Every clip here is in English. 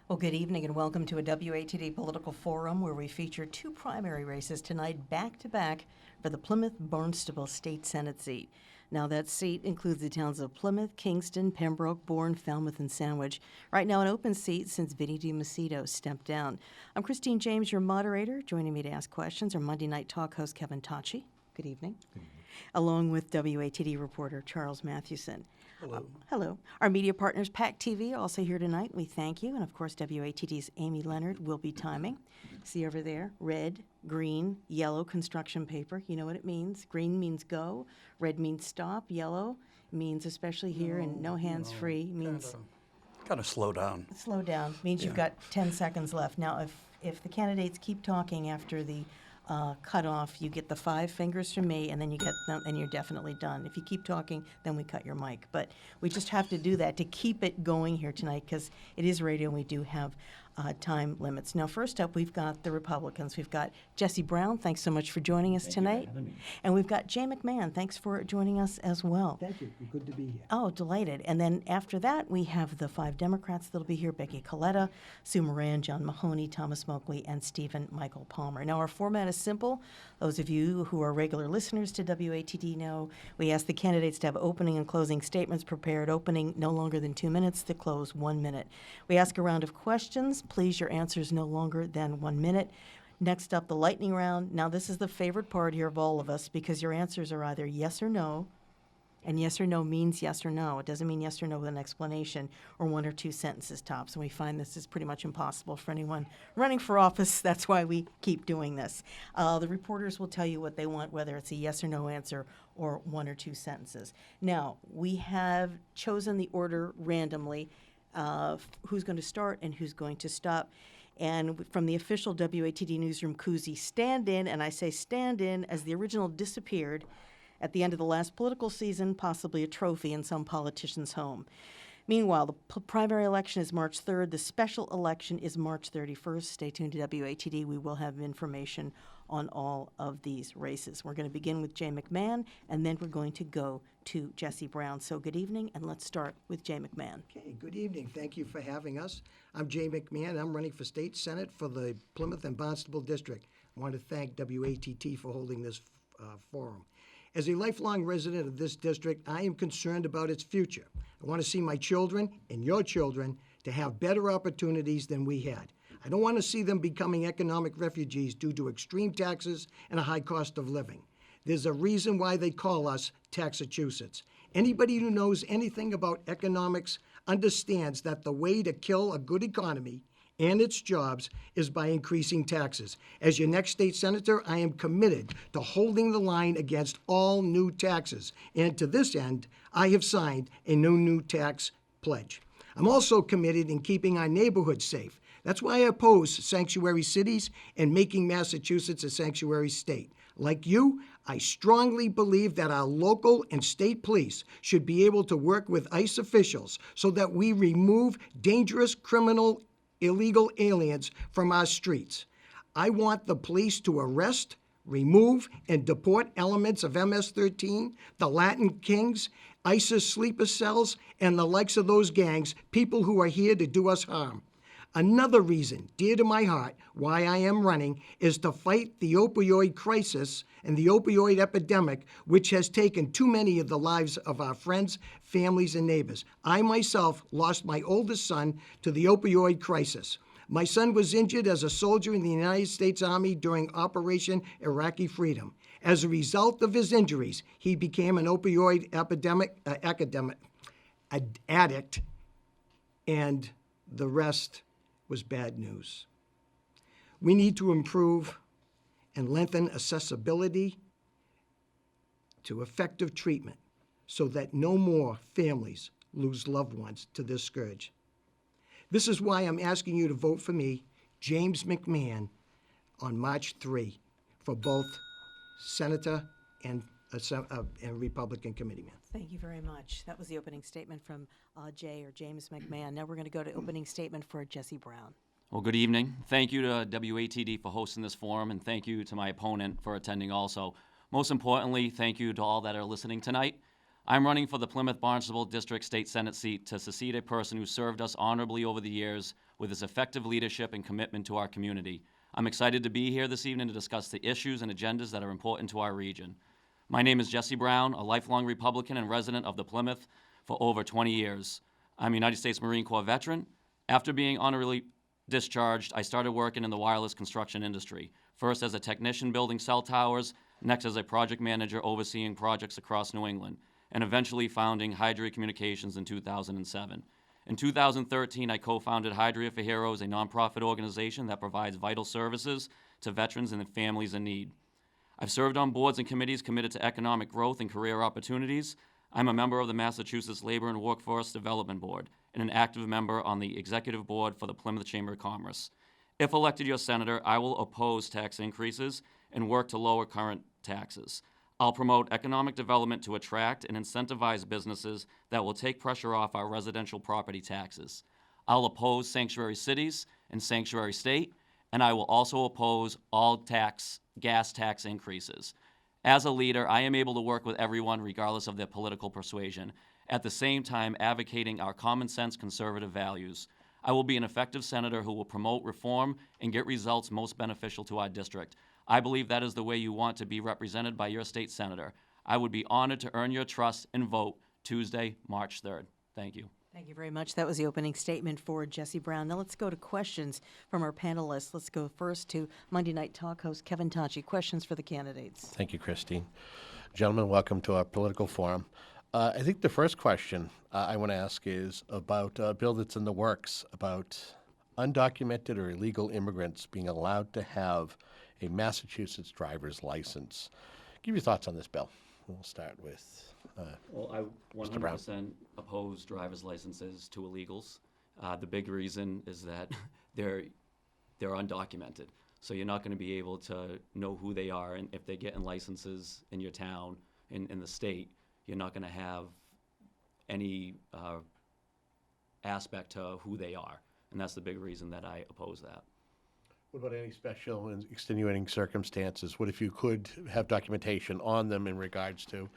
Well, good evening and welcome to a WATD political forum where we feature two primary races tonight back-to-back for the Plymouth Barnstable State Senate seat. Now, that seat includes the towns of Plymouth, Kingston, Pembroke, Bourne, Falmouth, and Sandwich. Right now, an open seat since Vinnie DiMacedo stepped down. I'm Christine James, your moderator. Joining me to ask questions are Monday Night Talk host Kevin Tachi. Good evening. Good evening. Along with WATD reporter Charles Mathewson. Hello. Hello. Our media partners, PACTV, also here tonight. We thank you. And, of course, WATD's Amy Leonard will be timing. See over there, red, green, yellow construction paper. You know what it means. Green means go. Red means stop. Yellow means, especially here, and no hands-free, means Kind of slow down. slow down. Means you've got 10 seconds left. Now, if the candidates keep talking after the cutoff, you get the 5 fingers from me, and then you get them, and you're definitely done. If you keep talking, then we cut your mic. But we just have to do that to keep it going here tonight because it is radio, and we do have time limits. Now, first up, we've got the Republicans. We've got Jesse Brown. Thanks so much for joining us tonight. And we've got Jay Mcmahon. Thanks for joining us as well. Thank you. Good to be here. Oh, delighted. And then after that, we have the 5 Democrats that'll be here: Becky Coletta, Sue Moran, John Mahoney, Thomas Moakley, and Stephen Michael Palmer. Now, our format is simple. Those of you who are regular listeners to WATD know we ask the candidates to have opening and closing statements prepared, opening no longer than 2 minutes, to close 1 minute. We ask a round of questions. Please, your answers no longer than 1 minute. Next up, the lightning round. Now, this is the favorite part here of all of us because your answers are either yes or no, and yes or no means yes or no. It doesn't mean yes or no with an explanation or 1 or 2 sentences tops. And we find this is pretty much impossible for anyone running for office. That's why we keep doing this. The reporters will tell you what they want, whether it's a yes or no answer or 1 or 2 sentences. Now, we have chosen the order randomly, who's going to start and who's going to stop. And from the official WATD newsroom koozie, stand in, and I say stand in as the original disappeared at the end of the last political season, possibly a trophy in some politician's home. Meanwhile, the primary election is March 3rd. The special election is March 31st. Stay tuned to WATD. We will have information on all of these races. We're going to begin with Jay Mcmahon, and then we're going to go to Jesse Brown. So good evening, and let's start with Jay Mcmahon. Okay, good evening. Thank you for having us. I'm Jay Mcmahon. I'm running for State Senate for the Plymouth and Barnstable District. I want to thank WATT for holding this forum. As a lifelong resident of this district, I am concerned about its future. I want to see my children and your children to have better opportunities than we had. I don't want to see them becoming economic refugees due to extreme taxes and a high cost of living. There's a reason why they call us Taxachusetts. Anybody who knows anything about economics understands that the way to kill a good economy and its jobs is by increasing taxes. As your next state senator, I am committed to holding the line against all new taxes. And to this end, I have signed a new tax pledge. I'm also committed in keeping our neighborhoods safe. That's why I oppose sanctuary cities and making Massachusetts a sanctuary state. Like you, I strongly believe that our local and state police should be able to work with ICE officials so that we remove dangerous criminal illegal aliens from our streets. I want the police to arrest, remove, and deport elements of MS-13, the Latin Kings, ISIS sleeper cells, and the likes of those gangs, people who are here to do us harm. Another reason, dear to my heart, why I am running is to fight the opioid crisis and the opioid epidemic, which has taken too many of the lives of our friends, families, and neighbors. I myself lost my oldest son to the opioid crisis. My son was injured as a soldier in the United States Army during Operation Iraqi Freedom. As a result of his injuries, he became an opioid addict, and the rest was bad news. We need to improve and lengthen accessibility to effective treatment so that no more families lose loved ones to this scourge. This is why I'm asking you to vote for me, James Mcmahon, on March 3 for both Senator and Republican committeeman. Thank you very much. That was the opening statement from Jay or James Mcmahon. Now we're going to go to opening statement for Jesse Brown. Well, good evening. Thank you to WATD for hosting this forum, and thank you to my opponent for attending also. Most importantly, thank you to all that are listening tonight. I'm running for the Plymouth Barnstable District State Senate seat to succeed a person who served us honorably over the years with his effective leadership and commitment to our community. I'm excited to be here this evening to discuss the issues and agendas that are important to our region. My name is Jesse Brown, a lifelong Republican and resident of the Plymouth for over 20 years. I'm a United States Marine Corps veteran. After being honorably discharged, I started working in the wireless construction industry, first as a technician building cell towers, next as a project manager overseeing projects across New England, and eventually founding Hydria Communications in 2007. In 2013, I co-founded Hydria for Heroes, a nonprofit organization that provides vital services to veterans and families in need. I've served on boards and committees committed to economic growth and career opportunities. I'm a member of the Massachusetts Labor and Workforce Development Board and an active member on the Executive Board for the Plymouth Chamber of Commerce. If elected your senator, I will oppose tax increases and work to lower current taxes. I'll promote economic development to attract and incentivize businesses that will take pressure off our residential property taxes. I'll oppose sanctuary cities and sanctuary state, and I will also oppose all gas tax increases. As a leader, I am able to work with everyone regardless of their political persuasion, at the same time advocating our common sense conservative values. I will be an effective senator who will promote reform and get results most beneficial to our district. I believe that is the way you want to be represented by your state senator. I would be honored to earn your trust and vote Tuesday, March 3rd. Thank you. Thank you very much. That was the opening statement for Jesse Brown. Now let's go to questions from our panelists. Let's go first to Monday Night Talk host Kevin Tachi. Questions for the candidates. Thank you, Christine. Gentlemen, welcome to our political forum. I think the first question I want to ask is about a bill that's in the works about undocumented or illegal immigrants being allowed to have a Massachusetts driver's license. Give your thoughts on this bill. We'll start with Well, I 100% oppose driver's licenses to illegals. The big reason is that they're undocumented. So you're not going to be able to know who they are, and if they're getting licenses in your town, in the state, you're not going to have any aspect to who they are. And that's the big reason that I oppose that. what about any special and extenuating circumstances? What if you could have documentation on them in regards to,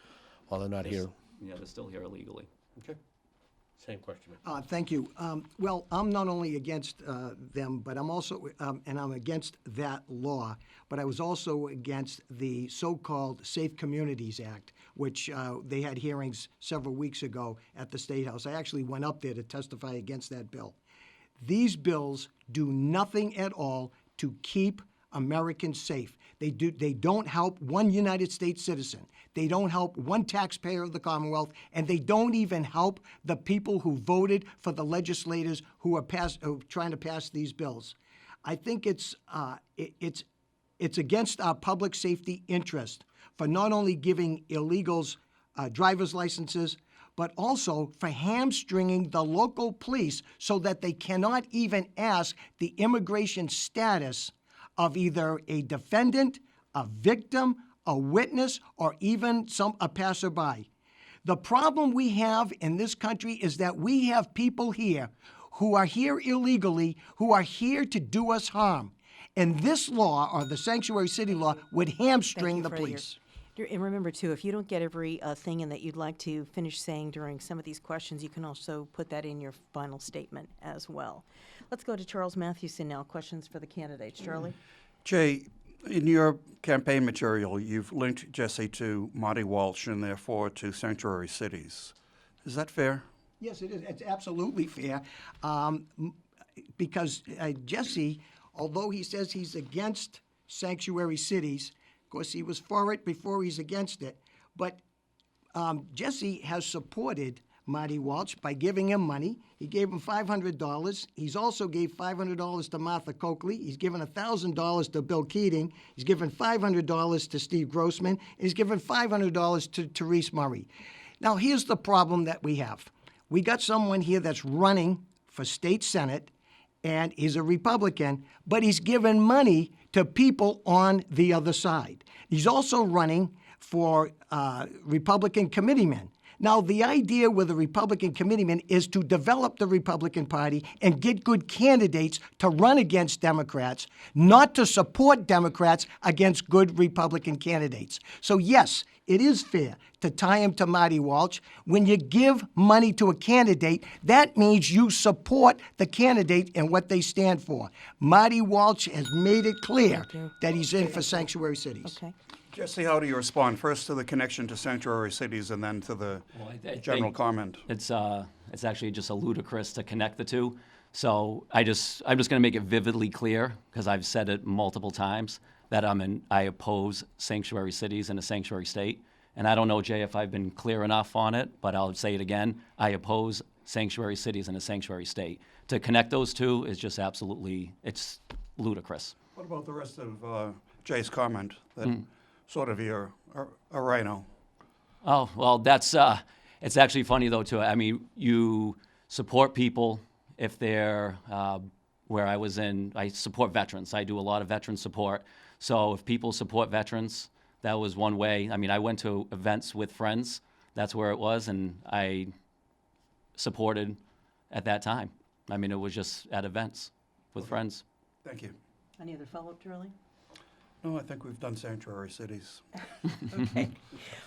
while they're not here? Yeah, they're still here illegally. Okay. Same question. Thank you. Well, I'm not only against them, but I'm also, and I'm against that law, but I was also against the so-called Safe Communities Act, which they had hearings several weeks ago at the State House. I actually went up there to testify against that bill. These bills do nothing at all to keep Americans safe. They don't help one United States citizen. They don't help one taxpayer of the Commonwealth, and they don't even help the people who voted for the legislators who are trying to pass these bills. I think it's against our public safety interest for not only giving illegals driver's licenses, but also for hamstringing the local police so that they cannot even ask the immigration status of either a defendant, a victim, a witness, or even a passerby. The problem we have in this country is that we have people here who are here illegally, who are here to do us harm. And this law, or the sanctuary city law, would hamstring the police. And remember, too, if you don't get every thing in that you'd like to finish saying during some of these questions, you can also put that in your final statement as well. Let's go to Charles Mathewson now. Questions for the candidates. Charlie? Jay, in your campaign material, you've linked Jesse to Marty Walsh and therefore to sanctuary cities. Is that fair? Yes, it is. It's absolutely fair. Because Jesse, although he says he's against sanctuary cities, of course, he was for it before he's against it. But Jesse has supported Marty Walsh by giving him money. He gave him $500. He's also gave $500 to Martha Coakley. He's given $1,000 to Bill Keating. He's given $500 to Steve Grossman. And he's given $500 to Therese Murray. Now, here's the problem that we have. We got someone here that's running for state senate, and he's a Republican, but he's given money to people on the other side. He's also running for Republican committeemen. Now, the idea with a Republican committeeman is to develop the Republican Party and get good candidates to run against Democrats, not to support Democrats against good Republican candidates. So, yes, it is fair to tie him to Marty Walsh. When you give money to a candidate, that means you support the candidate and what they stand for. Marty Walsh has made it clear that he's in for sanctuary cities. Okay. Jesse, how do you respond? First to the connection to sanctuary cities and then to the general think comment. It's actually just a ludicrous to connect the two. So I'm just going to make it vividly clear, because I've said it multiple times, that I oppose sanctuary cities in a sanctuary state. And I don't know, Jay, if I've been clear enough on it, but I'll say it again. I oppose sanctuary cities in a sanctuary state. To connect those two is just absolutely, it's ludicrous. What about the rest of Jay's comment that sort of you're a rhino? Oh, well, that's, it's actually funny though, too. I mean, you support people if they're, where I support veterans. I do a lot of veteran support. So if people support veterans, that was one way. I mean, I went to events with friends. That's where it was, and I supported at that time. I mean, it was just at events with friends. Thank you. Any other follow-up, Charlie? No, I think we've done sanctuary cities. Okay.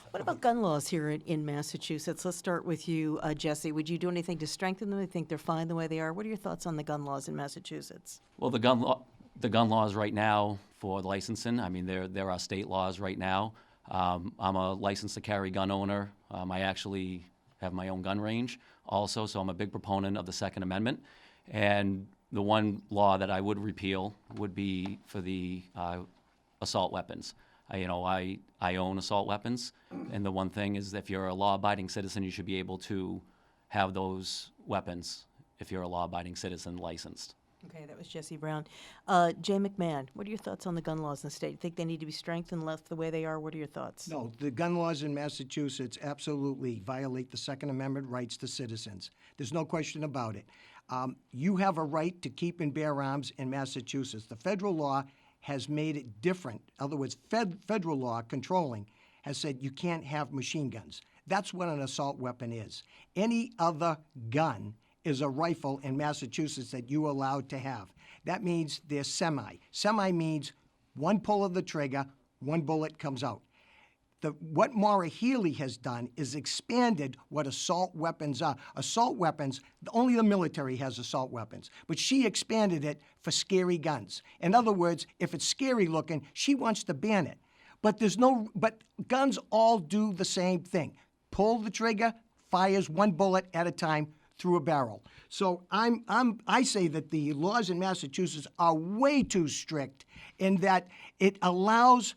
What about gun laws here in Massachusetts? Let's start with you, Jesse. Would you do anything to strengthen them? I think they're fine the way they are. What are your thoughts on the gun laws in Massachusetts? Well, the gun laws right now for licensing, I mean, there are state laws right now. I'm a licensed to carry gun owner. I actually have my own gun range also, so I'm a big proponent of the Second Amendment. And the one law that I would repeal would be for the assault weapons. I own assault weapons, and the one thing is, if you're a law-abiding citizen, you should be able to have those weapons if you're a law-abiding citizen licensed. Okay, that was Jesse Brown. Jay McMahon, what are your thoughts on the gun laws in the state? You think they need to be strengthened, left the way they are? What are your thoughts? No, the gun laws in Massachusetts absolutely violate the Second Amendment rights to citizens. There's no question about it. You have a right to keep and bear arms in Massachusetts. The federal law has made it different. In other words, federal law controlling has said you can't have machine guns. That's what an assault weapon is. Any other gun is a rifle in Massachusetts that you're allowed to have. That means they're semi. Semi means one pull of the trigger, one bullet comes out. What Maura Healey has done is expanded what assault weapons are. Assault weapons, only the military has assault weapons, but she expanded it for scary guns. In other words, if it's scary looking, she wants to ban it. But guns all do the same thing. Pull the trigger, fires one bullet at a time through a barrel. So I say that the laws in Massachusetts are way too strict in that it allows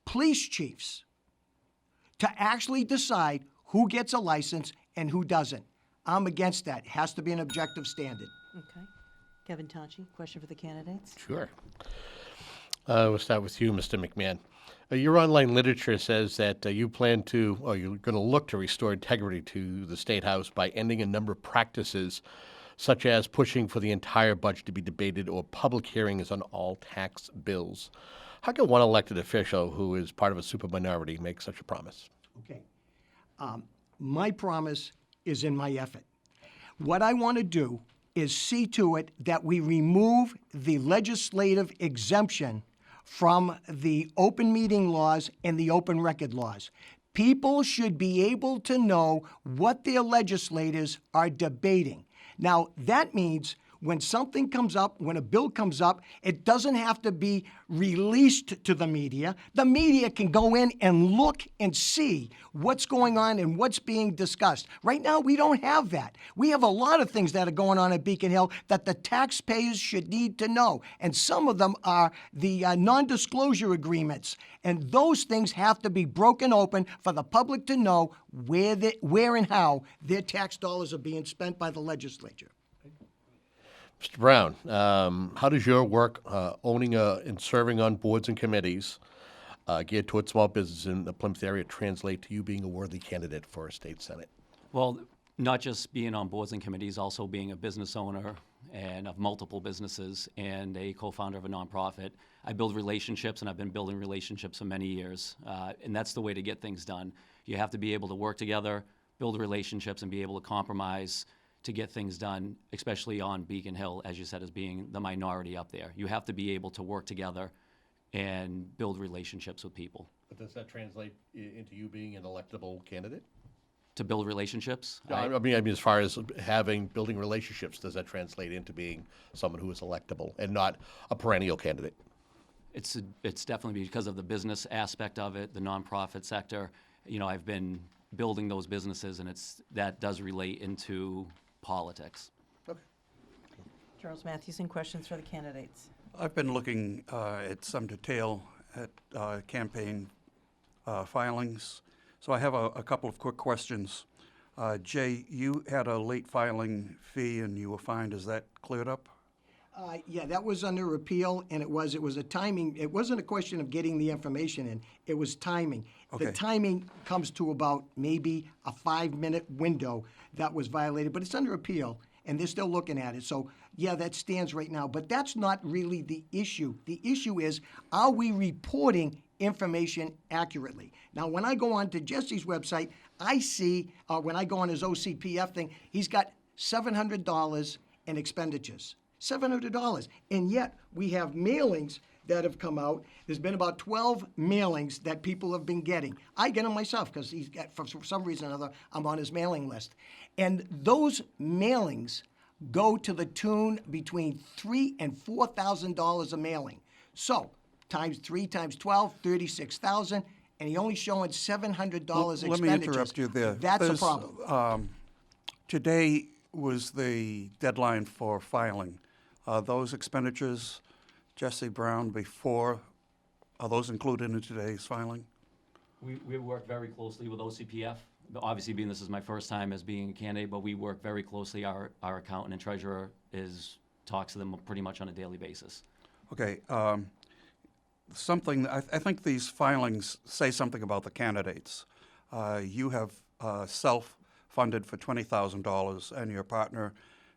police chiefs to actually decide who gets a license and who doesn't. I'm against that. It has to be an objective standard. Okay. Kevin Tachi, question for the candidates? Sure. We'll start with you, Mr. McMahon. Your online literature says that you plan to, or you're going to look to restore integrity to the State House by ending a number of practices, such as pushing for the entire budget to be debated or public hearings on all tax bills. How can one elected official who is part of a super minority make such a promise? Okay. My promise is in my effort. What I want to do is see to it that we remove the legislative exemption from the open meeting laws and the open record laws. People should be able to know what their legislators are debating. Now, that means when something comes up, when a bill comes up, it doesn't have to be released to the media. The media can go in and look and see what's going on and what's being discussed. Right now, we don't have that. We have a lot of things that are going on at Beacon Hill that the taxpayers should need to know. And some of them are the non-disclosure agreements. And those things have to be broken open for the public to know where and how their tax dollars are being spent by the legislature. Mr. Brown, how does your work owning and serving on boards and committees geared towards small business in the Plymouth area translate to you being a worthy candidate for a state senate? Well, not just being on boards and committees, also being a business owner and of multiple businesses and a co-founder of a nonprofit. I build relationships, and I've been building relationships for many years, and that's the way to get things done. You have to be able to work together, build relationships and be able to compromise to get things done, especially on Beacon Hill, as you said, as being the minority up there. You have to be able to work together and build relationships with people. But does that translate into you being an electable candidate? To build relationships, I mean, as far as building relationships, does that translate into being someone who is electable and not a perennial candidate? it's definitely because of the business aspect of it, the nonprofit sector. You know, I've been building those businesses, and that does relate into politics. Okay. Charles Mathewson, questions for the candidates? I've been looking at some detail at campaign filings, so I have a couple of quick questions. Jay, you had a late filing fee and you were fined. Is that cleared up? Yeah, that was under appeal, and it was a timing. It wasn't a question of getting the information in. It was timing. Okay. The timing comes to about maybe a 5-minute window that was violated, but it's under appeal, and they're still looking at it. So, yeah, that stands right now. But that's not really the issue. The issue is, are we reporting information accurately? Now, when I go on to Jesse's website, I see, when I go on his OCPF thing, he's got $700 in expenditures. $700. And yet, we have mailings that have come out. There's been about 12 mailings that people have been getting. I get them myself because he's got, for some reason or another, I'm on his mailing list. And those mailings go to the tune between $3,000 and $4,000 a mailing. So, times 3 times 12, 36,000, and he only showing $700 expenditures. Let me interrupt you there. That's a problem. Today was the deadline for filing. Those expenditures, Jesse Brown, are those included in today's filing? We work very closely with OCPF. Obviously, being this is my first time as being a candidate, but we work very closely. Our accountant and treasurer talks to them pretty much on a daily basis. Okay. I think these filings say something about the candidates. You have self-funded for $20,000, and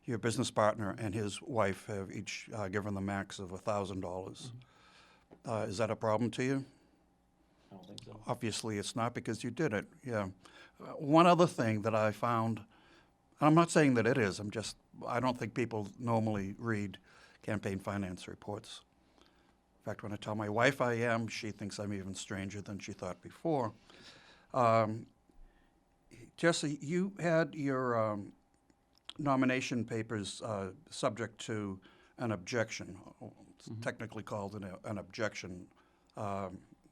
your business partner, and his wife have each given the max of $1,000. Is that a problem to you? I don't think so. Obviously, it's not, because you did it. Yeah. One other thing that I found, and I'm not saying that it is. I don't think people normally read campaign finance reports. In fact, when I tell my wife I am, she thinks I'm even stranger than she thought before. Jesse, you had your nomination papers subject to an objection. It's technically called an objection,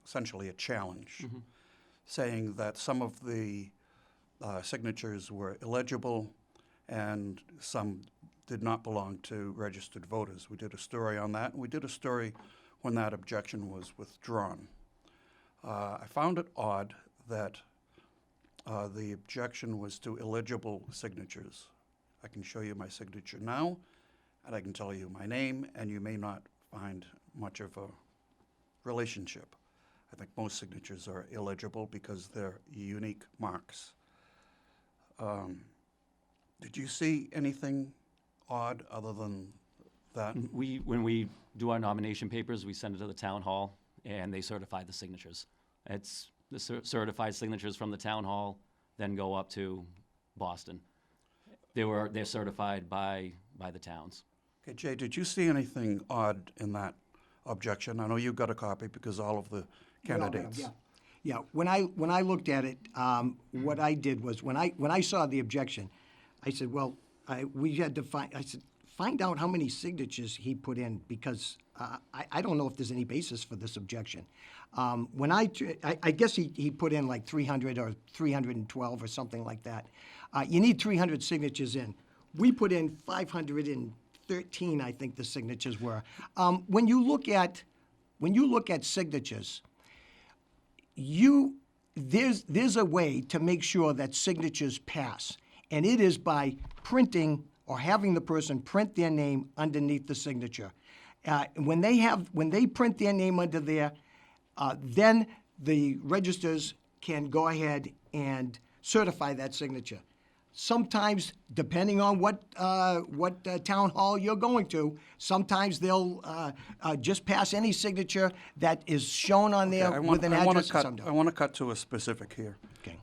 essentially a challenge, saying that some of the signatures were illegible and some did not belong to registered voters. We did a story on that, and we did a story when that objection was withdrawn. I found it odd that the objection was to illegible signatures. I can show you my signature now, and I can tell you my name, and you may not find much of a relationship. I think most signatures are illegible because they're unique marks. Did you see anything odd other than that? When we do our nomination papers, we send it to the town hall, and they certify the signatures. It's the certified signatures from the town hall, then go up to Boston. They're certified by the towns. Okay, Jay, did you see anything odd in that objection? I know you got a copy because all of the candidates. Yeah. When I looked at it, what I did was when I saw the objection, I said, well, we had to find out how many signatures he put in, because I don't know if there's any basis for this objection. When I guess he put in like 300 or 312 or something like that. You need 300 signatures in. We put in 513, I think the signatures were. When you look at signatures, there's a way to make sure that signatures pass, and it is by printing or having the person print their name underneath the signature. When they print their name under there, then the registers can go ahead and certify that signature. Sometimes, depending on what town hall you're going to, sometimes they'll just pass any signature that is shown on there with an address. I want to cut to a specific here. Okay.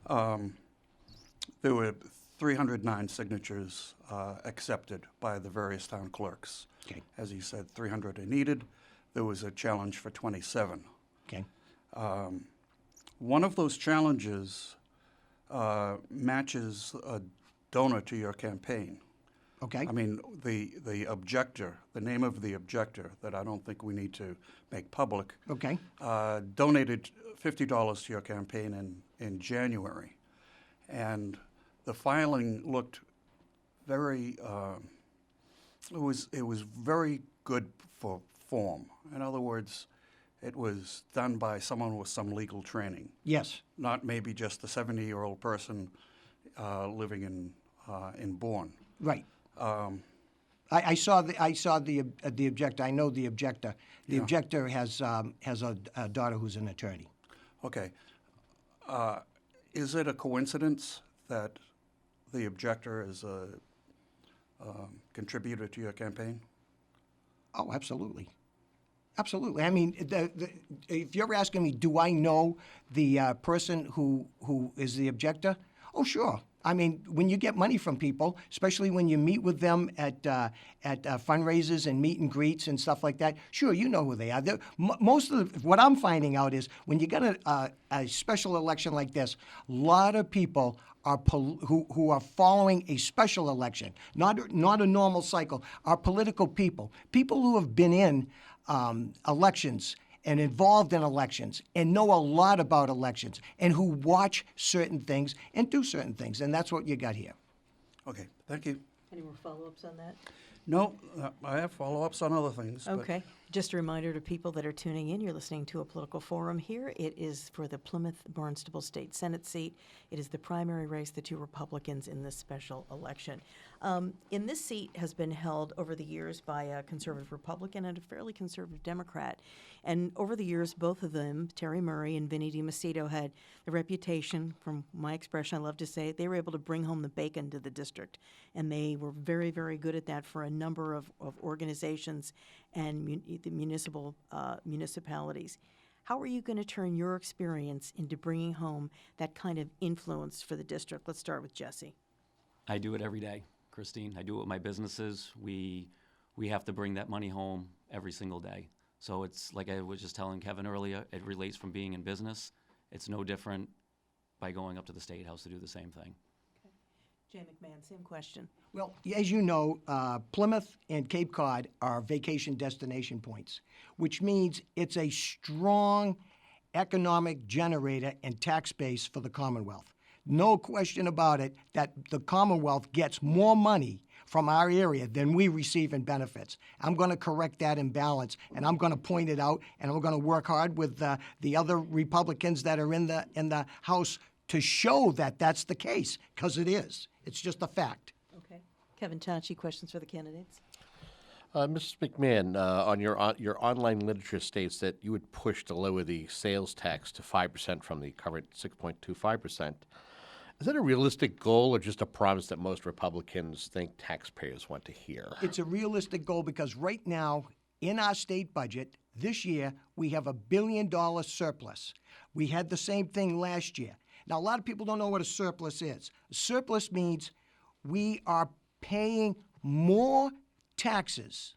There were 309 signatures accepted by the various town clerks. Okay. As he said, 300 are needed. There was a challenge for 27. Okay. One of those challenges matches a donor to your campaign. Okay. I mean, the objector, the name of the objector that I don't think we need to make public, Okay. donated $50 to your campaign in January. And the filing looked very, it was very good for form. In other words, it was done by someone with some legal training, Yes. not maybe just a 70-year-old person living in Bourne. Right. I saw the objector. I know the objector. The objector has a daughter who's an attorney. Okay. Is it a coincidence that the objector is a contributor to your campaign? Oh, absolutely. Absolutely. I mean, if you're asking me, do I know the person who is the objector? Oh, sure. I mean, when you get money from people, especially when you meet with them at fundraisers and meet and greets and stuff like that, sure, you know who they are. Most of what I'm finding out is when you get a special election like this, a lot of people are who are following a special election, not a normal cycle, are political people who have been in elections and involved in elections and know a lot about elections and who watch certain things and do certain things. And that's what you got here. Okay, thank you. Any more follow-ups on that? No, I have follow-ups on other things. but- Okay. Just a reminder to people that are tuning in, you're listening to a political forum here. It is for the Plymouth Barnstable State Senate seat. It is the primary race, the two Republicans in this special election. In this seat has been held over the years by a conservative Republican and a fairly conservative Democrat. And over the years, both of them, Terry Murray and Vinnie DiMacedo, had the reputation, from my expression, I love to say, they were able to bring home the bacon to the district. And they were very, very good at that for a number of organizations and the municipalities. How are you going to turn your experience into bringing home that kind of influence for the district? Let's start with Jesse. I do it every day, Christine. I do it with my businesses. We have to bring that money home every single day. So it's like I was just telling Kevin earlier, it relates from being in business. It's no different by going up to the State House to do the same thing. Jay McMahon, same question. Well, as you know, Plymouth and Cape Cod are vacation destination points, which means it's a strong economic generator and tax base for the Commonwealth. No question about it that the Commonwealth gets more money from our area than we receive in benefits. I'm going to correct that imbalance, and I'm going to point it out, and I'm going to work hard with the other Republicans that are in the House to show that that's the case, because it is. It's just a fact. Okay. Kevin Tachi, questions for the candidates? Mrs. McMahon, on your online literature states that you would push to lower the sales tax to 5% from the current 6.25%. Is that a realistic goal or just a promise that most Republicans think taxpayers want to hear? It's a realistic goal because right now, in our state budget, this year, we have $1 billion surplus. We had the same thing last year. Now, a lot of people don't know what a surplus is. A surplus means we are paying more taxes,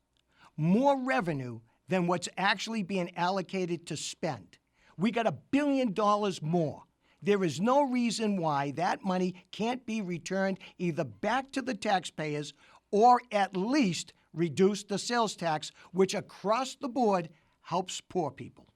more revenue than what's actually being allocated to spend. We got $1 billion more. There is no reason why that money can't be returned either back to the taxpayers or at least reduce the sales tax, which across the board helps poor people.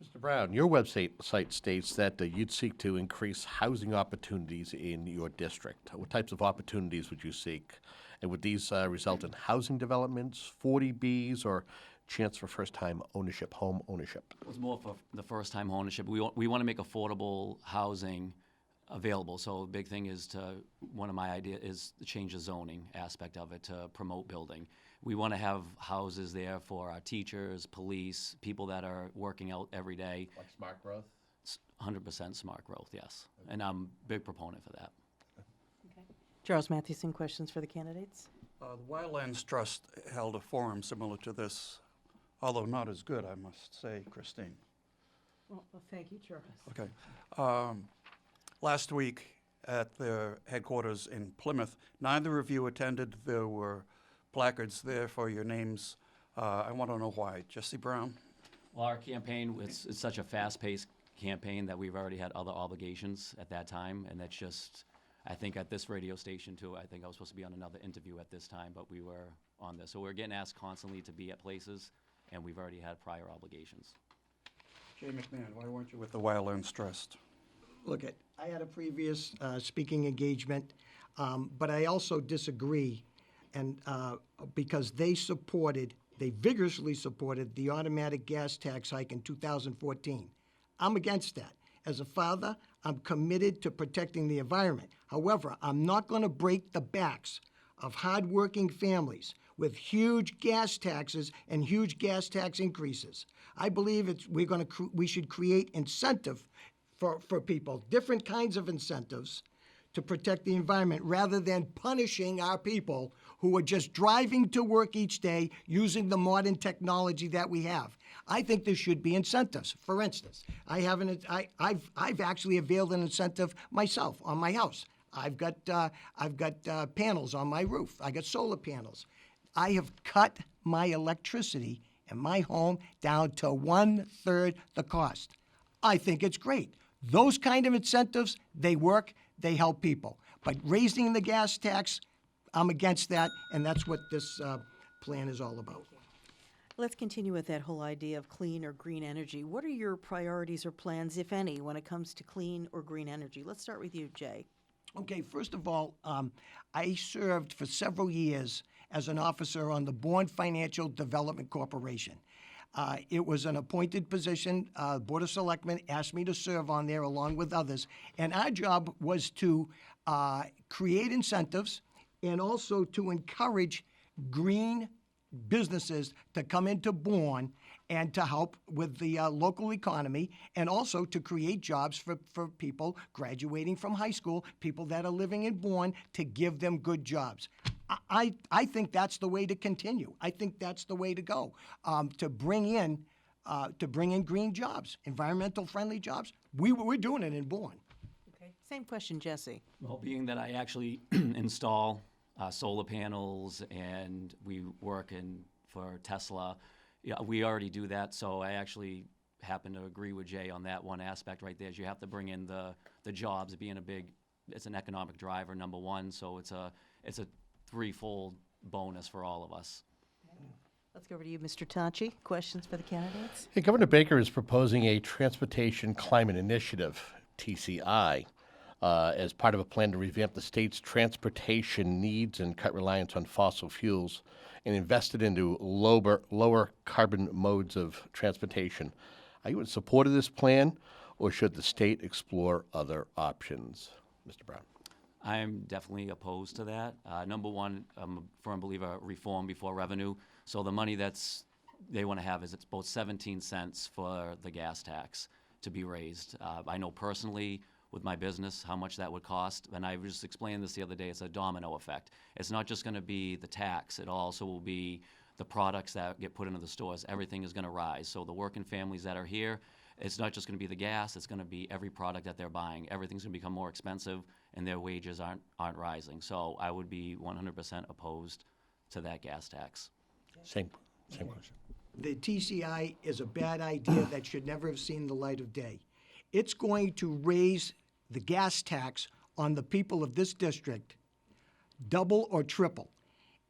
Mr. Brown, your website states that you'd seek to increase housing opportunities in your district. What types of opportunities would you seek? And would these result in housing developments, 40Bs, or chance for first-time ownership, home ownership? It was more for the first-time ownership. We want to make affordable housing available. So the big thing is one of my ideas is to change the zoning aspect of it to promote building. We want to have houses there for our teachers, police, people that are working out every day. Like smart growth? 100% smart growth, yes. And I'm a big proponent for that. Okay. Charles Mathewson, questions for the candidates? The Wildlands Trust held a forum similar to this, although not as good, I must say, Christine. Well, thank you, Charles. Okay. last week at their headquarters in Plymouth. Neither of you attended. There were placards there for your names. I want to know why. Jesse Brown? Well, our campaign, it's such a fast-paced campaign that we've already had other obligations at that time, and that's just, I think at this radio station too, I think I was supposed to be on another interview at this time, but we were on this. So we're getting asked constantly to be at places, and we've already had prior obligations. Jay McMahon, why weren't you with the Wirelands Trust? Look, I had a previous speaking engagement, but I also disagree, and because they vigorously supported the automatic gas tax hike in 2014. I'm against that. As a father, I'm committed to protecting the environment. However, I'm not going to break the backs of hardworking families with huge gas taxes and huge gas tax increases. I believe we should create incentive for people, different kinds of incentives to protect the environment rather than punishing our people who are just driving to work each day using the modern technology that we have. I think there should be incentives. For instance, I've actually availed an incentive myself on my house. I've got panels on my roof. I got solar panels. I have cut my electricity in my home down to 1/3 the cost. I think it's great. Those kind of incentives, they work, they help people. But raising the gas tax, I'm against that, and that's what this plan is all about. Let's continue with that whole idea of clean or green energy. What are your priorities or plans, if any, when it comes to clean or green energy? Let's start with you, Jay. Okay, first of all, I served for several years as an officer on the Bourne Financial Development Corporation. It was an appointed position. Board of Selectmen asked me to serve on there along with others. And our job was to create incentives and also to encourage green businesses to come into Bourne and to help with the local economy, and also to create jobs for people graduating from high school, people that are living in Bourne, to give them good jobs. I think that's the way to continue. I think that's the way to go, to bring in green jobs, environmental friendly jobs. We're doing it in Bourne. Okay. Same question, Jesse. Well, being that I actually install solar panels and we work for Tesla, yeah, we already do that. So I actually happen to agree with Jay on that one aspect right there. Is you have to bring in the jobs, being it's an economic driver, number one. So it's a threefold bonus for all of us. Let's go over to you, Mr. Tachi. Questions for the candidates? Hey, Governor Baker is proposing a Transportation Climate Initiative, TCI, as part of a plan to revamp the state's transportation needs and cut reliance on fossil fuels and invest it into lower carbon modes of transportation. Are you in support of this plan, or should the state explore other options? Mr. Brown. I'm definitely opposed to that. Number one, I'm a firm believer reform before revenue. So the money they want to have is it's about 17 cents for the gas tax to be raised. I know personally with my business how much that would cost, and I was just explaining this the other day. It's a domino effect. It's not just going to be the tax. It also will be the products that get put into the stores. Everything is going to rise. So the working families that are here, it's not just going to be the gas. It's going to be every product that they're buying. Everything's going to become more expensive, and their wages aren't rising. So I would be 100% opposed to that gas tax. Same question. The TCI is a bad idea that should never have seen the light of day. It's going to raise the gas tax on the people of this district double or triple.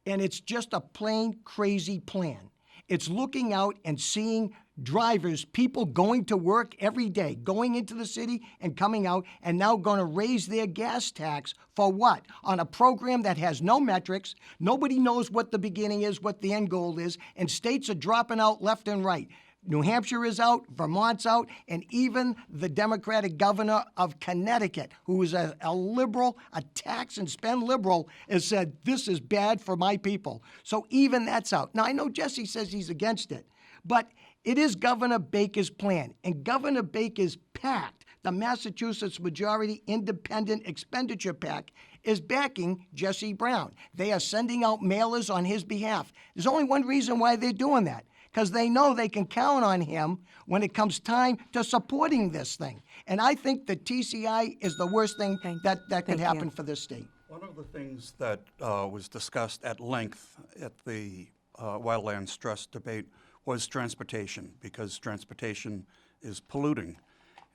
And it's just a plain crazy plan. It's looking out and seeing drivers, people going to work every day, going into the city and coming out, and now going to raise their gas tax for what? On a program that has no metrics. Nobody knows what the beginning is, what the end goal is, and states are dropping out left and right. New Hampshire is out, Vermont's out, and even the Democratic governor of Connecticut, who is a liberal, a tax and spend liberal, has said, this is bad for my people. So even that's out. Now, I know Jesse says he's against it, but it is Governor Baker's plan, and Governor Baker's PACT, the Massachusetts Majority Independent Expenditure PAC, is backing Jesse Brown. They are sending out mailers on his behalf. There's only one reason why they're doing that, because they know they can count on him when it comes time to supporting this thing. And I think the TCI is the worst thing that could Thank happen you. for this state. One of the things that was discussed at length at the Wildlands Trust debate was transportation, because transportation is polluting.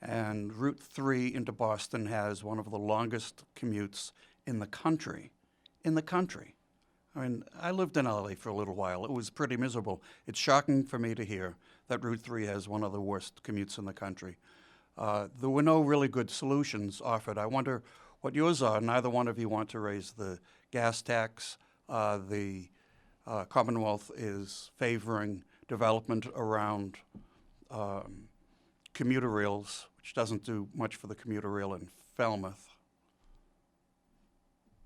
And Route 3 into Boston has one of the longest commutes in the country. In the country. I mean, I lived in LA for a little while. It was pretty miserable. It's shocking for me to hear that Route 3 has one of the worst commutes in the country. There were no really good solutions offered. I wonder what yours are. Neither one of you want to raise the gas tax. The Commonwealth is favoring development around commuter rails, which doesn't do much for the commuter rail in Falmouth.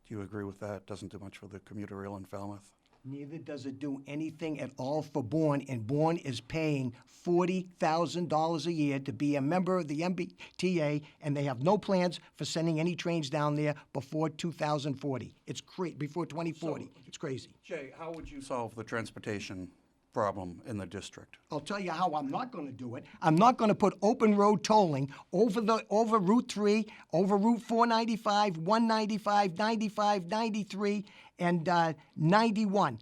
Do you agree with that? Doesn't do much for the commuter rail in Falmouth? Neither does it do anything at all for Bourne, and Bourne is paying $40,000 a year to be a member of the MBTA, and they have no plans for sending any trains down there before 2040. It's before 2040. It's crazy. Jay, how would you solve the transportation problem in the district? I'll tell you how I'm not going to do it. I'm not going to put open road tolling over Route 3, over Route 495, 195, 95, 93, and 91,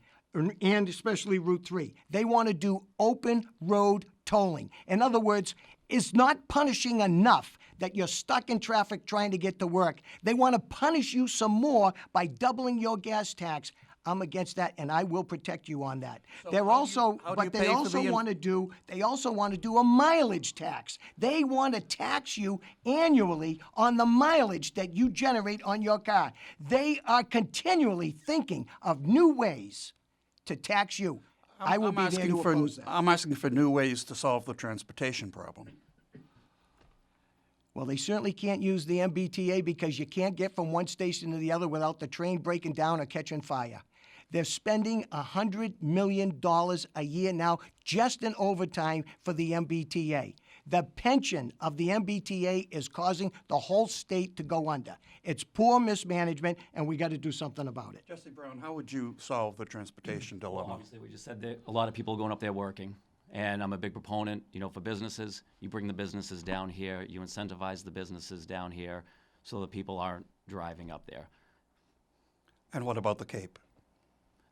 and especially Route 3. They want to do open road tolling. In other words, it's not punishing enough that you're stuck in traffic trying to get to work. They want to punish you some more by doubling your gas tax. I'm against that, and I will protect you on that. They also want to do a mileage tax. They want to tax you annually on the mileage that you generate on your car. They are continually thinking of new ways to tax you. I will be there to oppose that. I'm asking for new ways to solve the transportation problem. Well, they certainly can't use the MBTA because you can't get from one station to the other without the train breaking down or catching fire. They're spending $100 million a year now just in overtime for the MBTA. The pension of the MBTA is causing the whole state to go under. It's poor mismanagement, and we got to do something about it. Jesse Brown, how would you solve the transportation Well, dilemma? obviously, we just said that a lot of people going up there working, and I'm a big proponent, for businesses. You bring the businesses down here, you incentivize the businesses down here so that people aren't driving up there. And what about the Cape?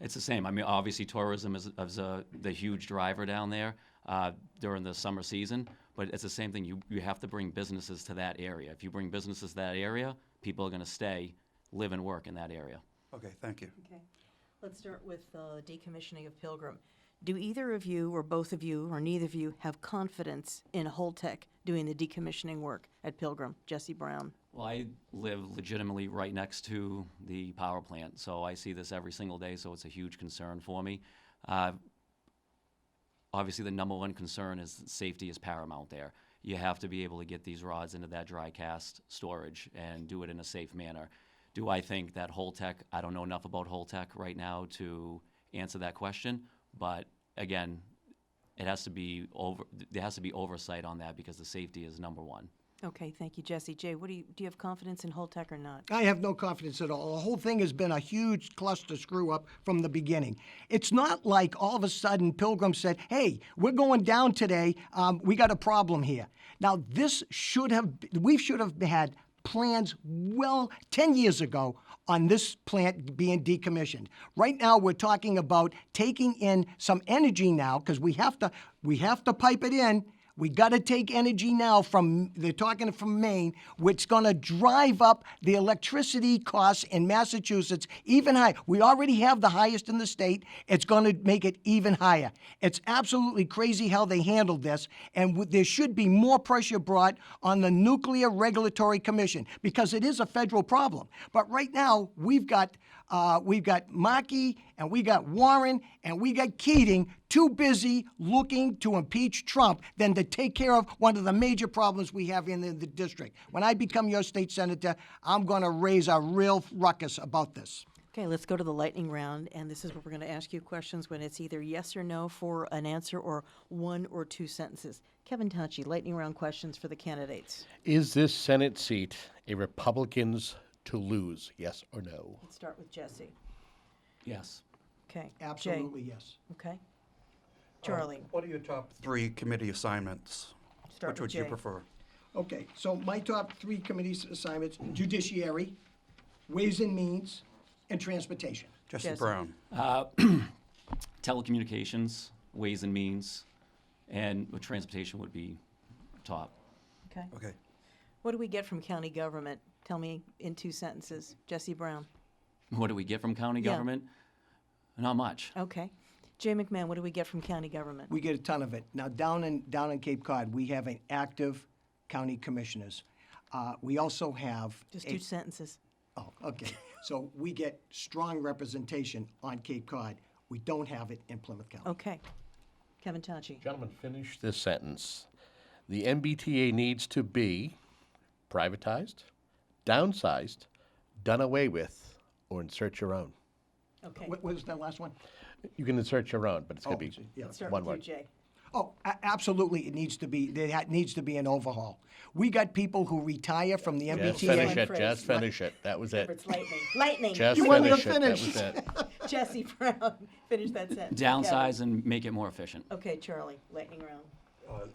It's the same. I mean, obviously, tourism is the huge driver down there during the summer season, but it's the same thing. You have to bring businesses to that area. If you bring businesses to that area, people are going to stay, live, and work in that area. Okay, thank you. Okay. Let's start with decommissioning of Pilgrim. Do either of you, or both of you, or neither of you, have confidence in Holtec doing the decommissioning work at Pilgrim? Jesse Brown. Well, I live legitimately right next to the power plant, so I see this every single day, so it's a huge concern for me. Obviously, the number one concern is that safety is paramount there. You have to be able to get these rods into that dry cast storage and do it in a safe manner. Do I think that Holtec, I don't know enough about Holtec right now to answer that question, but again, there has to be oversight on that because the safety is number one. Okay, thank you, Jesse. Jay, do you have confidence in Holtec or not? I have no confidence at all. The whole thing has been a huge cluster screw up from the beginning. It's not like all of a sudden Pilgrim said, hey, we're going down today. We got a problem here. Now, we should have had plans 10 years ago on this plant being decommissioned. Right now, we're talking about taking in some energy now because we have to pipe it in. We got to take energy now they're talking from Maine, which is going to drive up the electricity costs in Massachusetts even higher. We already have the highest in the state. It's going to make it even higher. It's absolutely crazy how they handled this, and there should be more pressure brought on the Nuclear Regulatory Commission because it is a federal problem. But right now, we've got Markey, and we got Warren, and we got Keating too busy looking to impeach Trump than to take care of one of the major problems we have in the district. When I become your state senator, I'm going to raise a real ruckus about this. Okay, let's go to the lightning round, and this is where we're going to ask you questions when it's either yes or no for an answer or one or two sentences. Kevin Tachi, lightning round questions for the candidates. Is this Senate seat a Republican's to lose, yes or no? Let's start with Jesse. Yes. Okay. Absolutely Jay. yes. Okay. Charlie, What are your top 3 committee assignments? start Which with would you Jay. prefer? Okay, so my top 3 committee assignments: Judiciary, Ways and Means, and Transportation. Jesse Jesse. Brown. Telecommunications, Ways and Means, and transportation would be top. Okay. Okay. What do we get from county government? Tell me in 2 sentences. Jesse Brown. What do we get from county Yeah. government? Not much. Okay. Jay McMahon, what do we get from county government? We get a ton of it. Now, down in Cape Cod, we have an active county commissioners. We also have Just a- 2 sentences. Oh, okay. So we get strong representation on Cape Cod. We don't have it in Plymouth County. Okay. Kevin Tachi. Gentlemen, finish this sentence. The MBTA needs to be privatized, downsized, done away with, or insert your own. Okay. What was that last one? You can insert your own, but it's going to be Yeah. Let's start one with word. you, Jay. Oh, absolutely, it needs to be, there needs to be an overhaul. We got people who retire from the Just MBTA. finish One it. phrase. Just finish it. That was it. It's lightning. Lightning. Just You want me to finish it. That finish? was it. Jesse Brown. Finish that sentence. Downsize and make it more efficient. Kevin. Okay, Charlie. Lightning round.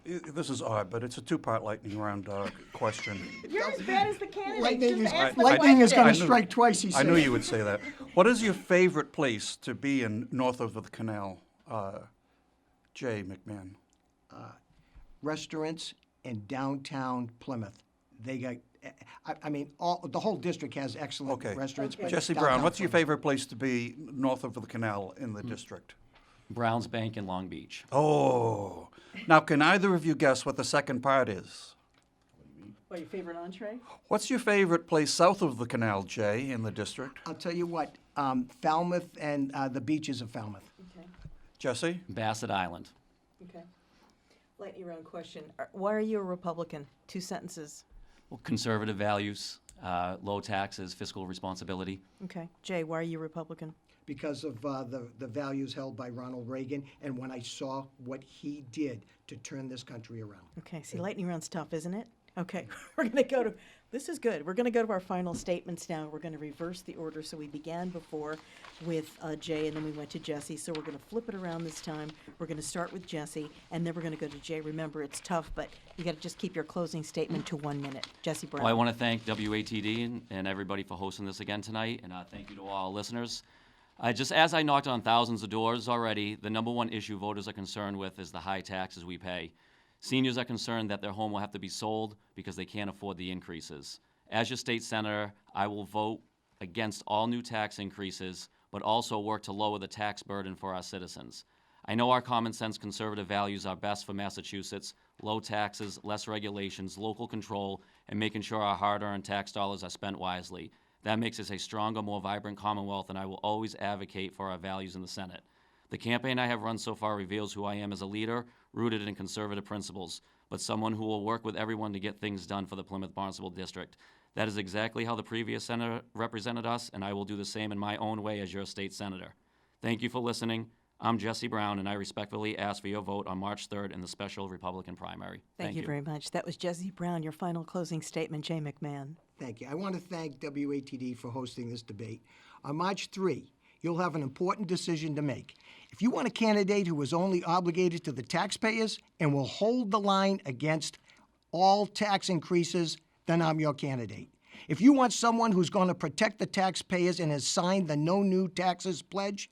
This is odd, but it's a 2-part lightning round question. You're as bad as the candidate. Lightning is, Just ask the lightning is question. gonna I knew- strike twice, he I said. knew you would say that. What is your favorite place to be in north of the canal? Jay McMahon. Restaurants in downtown Plymouth. They got, I mean, the whole district has excellent Okay. restaurants. but Jesse downtown Brown, what's your Plymouth. favorite place to be north of the canal in the district? Browns Bank in Long Beach. Oh. Now, can either of you guess what the second part is? What, your favorite entree? What's your favorite place south of the canal, Jay, in the district? I'll tell you what, Falmouth and the beaches of Falmouth. Okay. Jesse? Bassett Island. Okay. Lightning round question. Why are you a Republican? 2 sentences. Well, conservative values, low taxes, fiscal responsibility. Okay. Jay, why are you Republican? Because of the values held by Ronald Reagan, and when I saw what he did to turn this country around. Okay. See, lightning round's tough, isn't it? Okay. We're going to go to, this is good. We're going to go to our final statements now. We're going to reverse the order. So we began before with Jay, and then we went to Jesse. So we're going to flip it around this time. We're going to start with Jesse, and then we're going to go to Jay. Remember, it's tough, but you got to just keep your closing statement to 1 minute. Jesse Brown. Well, I want to thank WATD and everybody for hosting this again tonight, and thank you to all listeners. Just as I knocked on thousands of doors already, the number one issue voters are concerned with is the high taxes we pay. Seniors are concerned that their home will have to be sold because they can't afford the increases. As your state senator, I will vote against all new tax increases, but also work to lower the tax burden for our citizens. I know our common sense conservative values are best for Massachusetts: low taxes, less regulations, local control, and making sure our hard-earned tax dollars are spent wisely. That makes us a stronger, more vibrant Commonwealth, and I will always advocate for our values in the Senate. The campaign I have run so far reveals who I am as a leader, rooted in conservative principles, but someone who will work with everyone to get things done for the Plymouth Barnstable District. That is exactly how the previous senator represented us, and I will do the same in my own way as your state senator. Thank you for listening. I'm Jesse Brown, and I respectfully ask for your vote on March 3rd in the special Republican primary. Thank you very much. That was Jesse Brown. Your final closing statement, Jay McMahon. Thank you. I want to thank WATD for hosting this debate. On March 3, you'll have an important decision to make. If you want a candidate who is only obligated to the taxpayers and will hold the line against all tax increases, then I'm your candidate. If you want someone who's going to protect the taxpayers and has signed the No New Taxes pledge,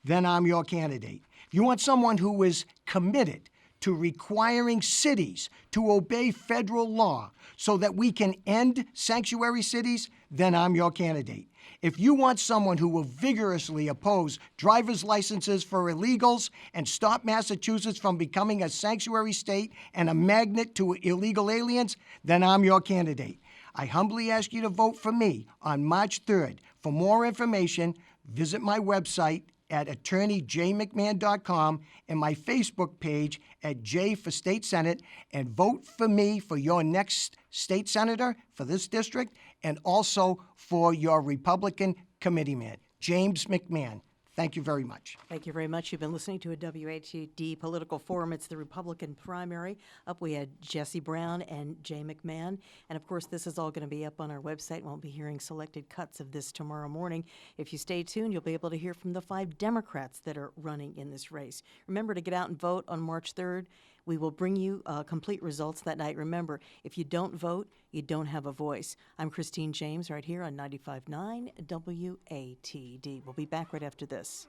then I'm your candidate. If you want someone who is committed to requiring cities to obey federal law so that we can end sanctuary cities, then I'm your candidate. If you want someone who will vigorously oppose driver's licenses for illegals and stop Massachusetts from becoming a sanctuary state and a magnet to illegal aliens, then I'm your candidate. I humbly ask you to vote for me on March 3rd. For more information, visit my website at attorneyjmcmahon.com and my Facebook page at J for State Senate, and vote for me for your next state senator for this district and also for your Republican committeeman, James McMahon. Thank you very much. Thank you very much. You've been listening to a WATD Political Forum. It's the Republican primary. Up we had Jesse Brown and Jay McMahon. And of course, this is all going to be up on our website. We'll be hearing selected cuts of this tomorrow morning. If you stay tuned, you'll be able to hear from the 5 Democrats that are running in this race. Remember to get out and vote on March 3rd. We will bring you complete results that night. Remember, if you don't vote, you don't have a voice. I'm Christine James right here on 95.9 WATD. We'll be back right after this.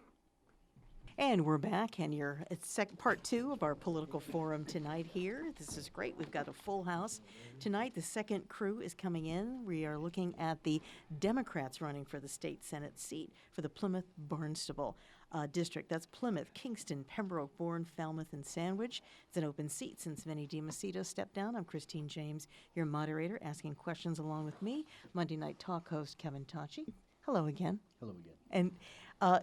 And we're back, and it's part 2 of our political forum tonight here. This is great. We've got a full house. Tonight, the second crew is coming in. We are looking at the Democrats running for the state Senate seat for the Plymouth Barnstable District. That's Plymouth, Kingston, Pembroke, Bourne, Falmouth, and Sandwich. It's an open seat since Vinnie DiMacedo stepped down. I'm Christine James, your moderator, asking questions along with me, Monday Night Talk host Kevin Tachi. Hello again. Hello again. And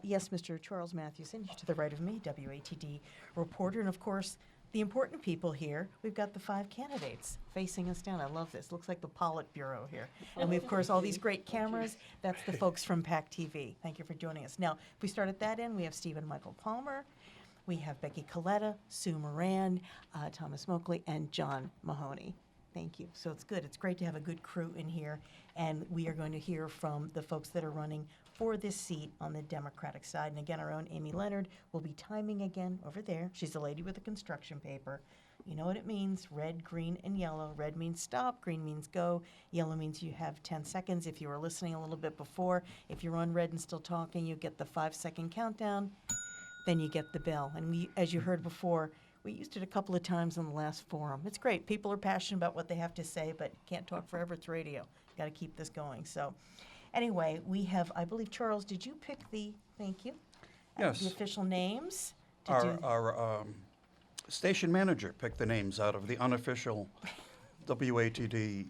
yes, Mr. Charles Mathewson, to the right of me, WATD reporter. And of course, the important people here, we've got the 5 candidates facing us down. I love this. Looks like the Politburo here. And we, of course, all these great cameras. That's the folks from PACTV. Thank you for joining us. Now, if we start at that end, we have Stephen Michael Palmer. We have Becky Coletta, Sue Moran, Thomas Moakley, and John Mahoney. Thank you. So it's good. It's great to have a good crew in here. And we are going to hear from the folks that are running for this seat on the Democratic side. And again, our own Amy Leonard will be timing again over there. She's the lady with the construction paper. You know what it means, red, green, and yellow. Red means stop, green means go, yellow means you have 10 seconds. If you were listening a little bit before, if you're on red and still talking, you get the 5-second countdown, then you get the bell. And we, as you heard before, we used it a couple of times in the last forum. It's great. People are passionate about what they have to say, but can't talk forever. It's radio. Got to keep this going. So anyway, we have, I believe, Charles, did you pick thank you? Yes. The official names? to do- Our station manager picked the names out of the unofficial WATD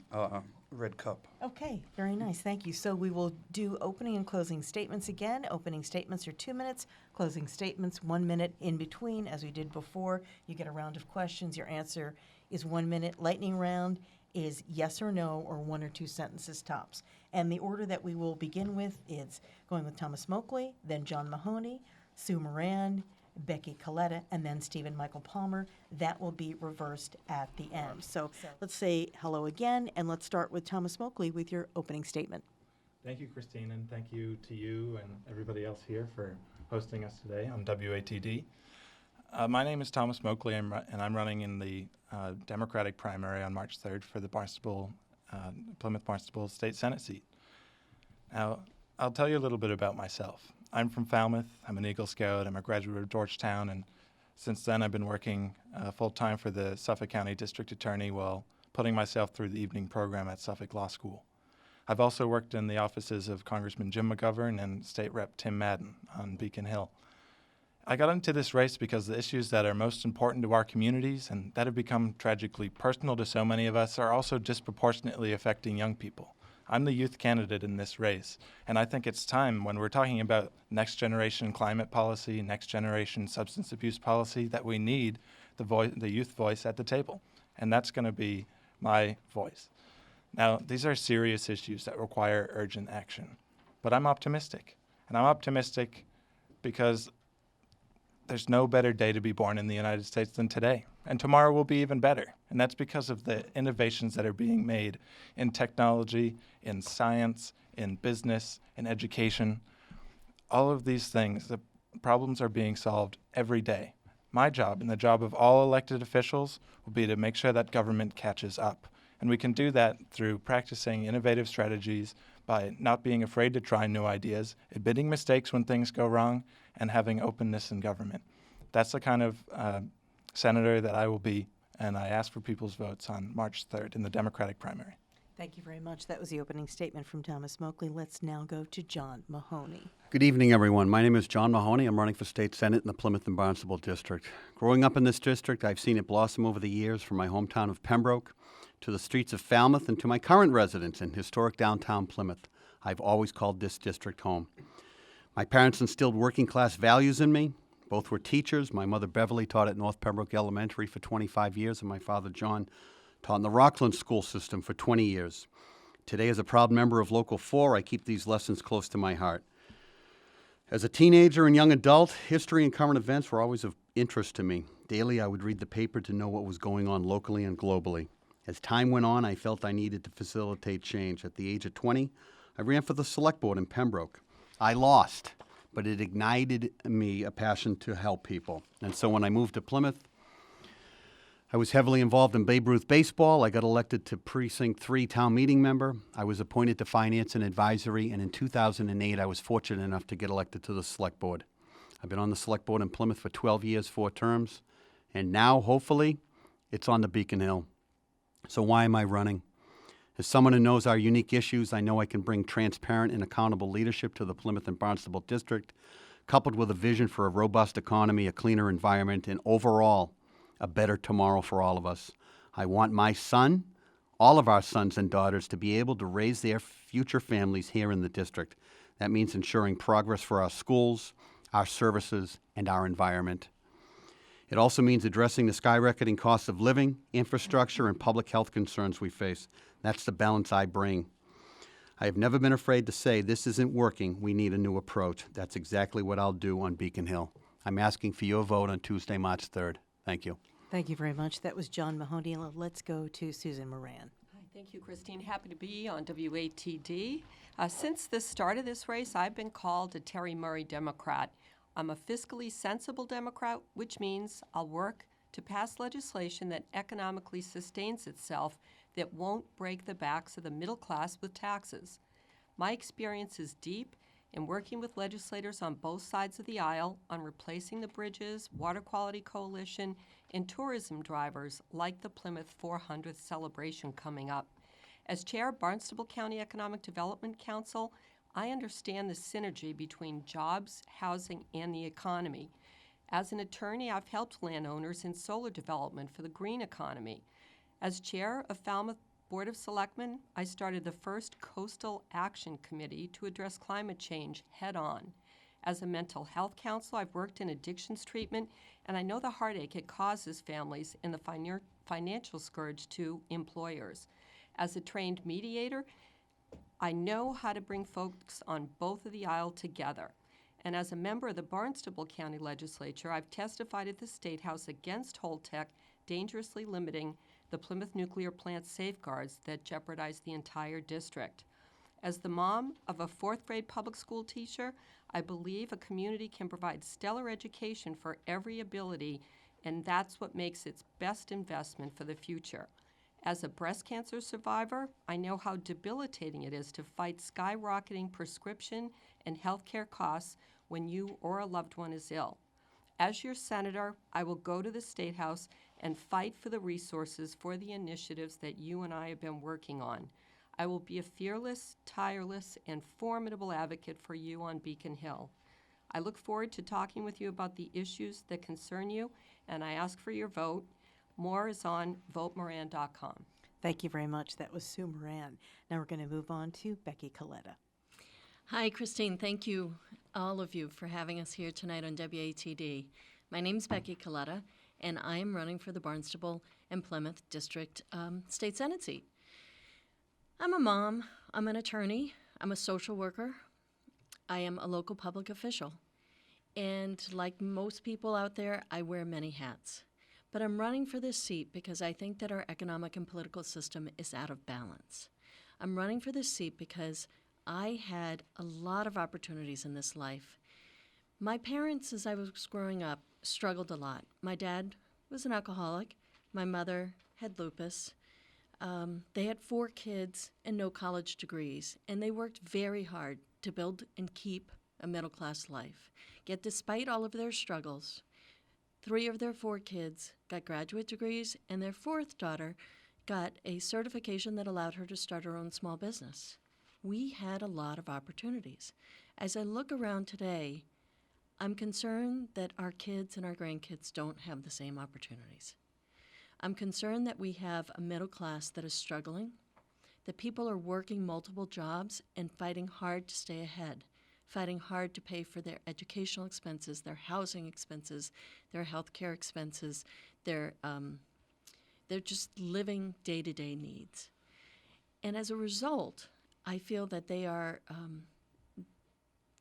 Red Cup. Okay, very nice. Thank you. So we will do opening and closing statements again. Opening statements are 2 minutes, closing statements 1 minute in between. As we did before, you get a round of questions. Your answer is 1 minute. Lightning round is yes or no or 1 or 2 sentences tops. And the order that we will begin with is going with Thomas Moakley, then John Mahoney, Sue Moran, Becky Coletta, and then Stephen Michael Palmer. That will be reversed at the end. So let's say hello again, and let's start with Thomas Moakley with your opening statement. Thank you, Christine, and thank you to you and everybody else here for hosting us today on WATD. My name is Thomas Moakley, and I'm running in the Democratic primary on March 3rd for the Plymouth Barnstable State Senate seat. Now, I'll tell you a little bit about myself. I'm from Falmouth. I'm an Eagle Scout. I'm a graduate of Georgetown, and since then I've been working full-time for the Suffolk County District Attorney while putting myself through the evening program at Suffolk Law School. I've also worked in the offices of Congressman Jim McGovern and State Rep Tim Madden on Beacon Hill. I got into this race because the issues that are most important to our communities and that have become tragically personal to so many of us are also disproportionately affecting young people. I'm the youth candidate in this race, and I think it's time, when we're talking about next generation climate policy, next generation substance abuse policy, that we need the youth voice at the table, and that's going to be my voice. Now, these are serious issues that require urgent action, but I'm optimistic, and I'm optimistic because there's no better day to be born in the United States than today. And tomorrow will be even better. And that's because of the innovations that are being made in technology, in science, in business, in education. All of these things, the problems are being solved every day. My job and the job of all elected officials will be to make sure that government catches up. And we can do that through practicing innovative strategies, by not being afraid to try new ideas, admitting mistakes when things go wrong, and having openness in government. That's the kind of senator that I will be, and I ask for people's votes on March 3rd in the Democratic primary. Thank you very much. That was the opening statement from Thomas Moakley. Let's now go to John Mahoney. Good evening, everyone. My name is John Mahoney. I'm running for state senate in the Plymouth and Barnstable District. Growing up in this district, I've seen it blossom over the years from my hometown of Pembroke to the streets of Falmouth and to my current residence in historic downtown Plymouth. I've always called this district home. My parents instilled working-class values in me. Both were teachers. My mother, Beverly, taught at North Pembroke Elementary for 25 years, and my father, John, taught in the Rockland school system for 20 years. Today, as a proud member of Local 4, I keep these lessons close to my heart. As a teenager and young adult, history and current events were always of interest to me. Daily, I would read the paper to know what was going on locally and globally. As time went on, I felt I needed to facilitate change. At the age of 20, I ran for the select board in Pembroke. I lost, but it ignited me a passion to help people. And so when I moved to Plymouth, I was heavily involved in Babe Ruth baseball. I got elected to Precinct 3 town meeting member. I was appointed to Finance and Advisory, and in 2008, I was fortunate enough to get elected to the Select Board. I've been on the Select Board in Plymouth for 12 years, 4 terms, and now, hopefully, it's on the Beacon Hill. So why am I running? As someone who knows our unique issues, I know I can bring transparent and accountable leadership to the Plymouth and Barnstable District, coupled with a vision for a robust economy, a cleaner environment, and overall, a better tomorrow for all of us. I want my son, all of our sons and daughters, to be able to raise their future families here in the district. That means ensuring progress for our schools, our services, and our environment. It also means addressing the skyrocketing cost of living, infrastructure, and public health concerns we face. That's the balance I bring. I have never been afraid to say this isn't working, we need a new approach. That's exactly what I'll do on Beacon Hill. I'm asking for your vote on Tuesday, March 3rd. Thank you. Thank you very much. That was John Mahoney. Let's go to Susan Moran. Hi, thank you, Christine. Happy to be on WATD. Since the start of this race, I've been called a Terry Murray Democrat. I'm a fiscally sensible Democrat, which means I'll work to pass legislation that economically sustains itself, that won't break the backs of the middle class with taxes. My experience is deep in working with legislators on both sides of the aisle on replacing the bridges, Water Quality Coalition, and tourism drivers like the Plymouth 400th celebration coming up. As chair of Barnstable County Economic Development Council, I understand the synergy between jobs, housing, and the economy. As an attorney, I've helped landowners in solar development for the green economy. As chair of Falmouth Board of Selectmen, I started the first Coastal Action Committee to address climate change head-on. As a mental health counselor, I've worked in addictions treatment, and I know the heartache it causes families and the financial scourge to employers. As a trained mediator, I know how to bring folks on both of the aisle together. And as a member of the Barnstable County Legislature, I've testified at the State House against Holtec dangerously limiting the Plymouth nuclear plant safeguards that jeopardize the entire district. As the mom of a 4th grade public school teacher, I believe a community can provide stellar education for every ability, and that's what makes its best investment for the future. As a breast cancer survivor, I know how debilitating it is to fight skyrocketing prescription and healthcare costs when you or a loved one is ill. As your senator, I will go to the State House and fight for the resources for the initiatives that you and I have been working on. I will be a fearless, tireless, and formidable advocate for you on Beacon Hill. I look forward to talking with you about the issues that concern you, and I ask for your vote. More is on votemoran.com. Thank you very much. That was Sue Moran. Now we're going to move on to Becky Coletta. Hi, Christine. Thank you, all of you, for having us here tonight on WATD. My name's Becky Coletta, and I am running for the Barnstable and Plymouth District State Senate seat. I'm a mom, I'm an attorney, I'm a social worker, I am a local public official. And like most people out there, I wear many hats. But I'm running for this seat because I think that our economic and political system is out of balance. I'm running for this seat because I had a lot of opportunities in this life. My parents, as I was growing up, struggled a lot. My dad was an alcoholic. My mother had lupus. They had 4 kids and no college degrees, and they worked very hard to build and keep a middle-class life. Yet despite all of their struggles, 3 of their 4 kids got graduate degrees, and their 4th daughter got a certification that allowed her to start her own small business. We had a lot of opportunities. As I look around today, I'm concerned that our kids and our grandkids don't have the same opportunities. I'm concerned that we have a middle class that is struggling, that people are working multiple jobs and fighting hard to stay ahead, fighting hard to pay for their educational expenses, their housing expenses, their health care expenses, they're just living day-to-day needs. And as a result, I feel that they are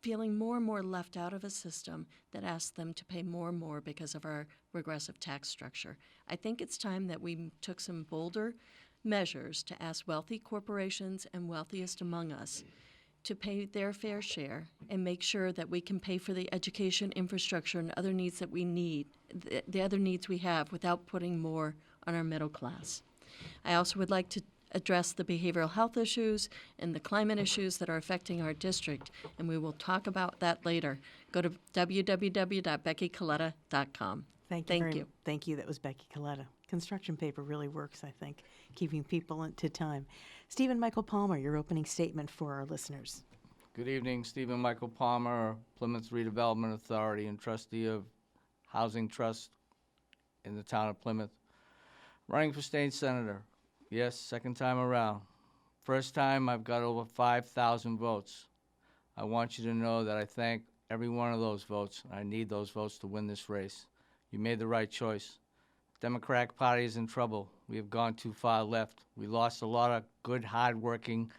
feeling more and more left out of a system that asks them to pay more and more because of our regressive tax structure. I think it's time that we took some bolder measures to ask wealthy corporations and wealthiest among us to pay their fair share and make sure that we can pay for the education, infrastructure, and other needs that we need, the other needs we have, without putting more on our middle class. I also would like to address the behavioral health issues and the climate issues that are affecting our district, and we will talk about that later. Go to www.beckycoletta.com. Thank you. Thank you. That was Becky Coletta. Construction paper really works, I think, keeping people to time. Stephen Michael Palmer, your opening statement for our listeners. Good evening, Stephen Michael Palmer, Plymouth Redevelopment Authority and trustee of Housing Trust in the town of Plymouth. Running for state senator. Yes, second time around. First time I've got over 5,000 votes. I want you to know that I thank every one of those votes. I need those votes to win this race. You made the right choice. Democratic Party is in trouble. We have gone too far left. We lost a lot of good, hard-working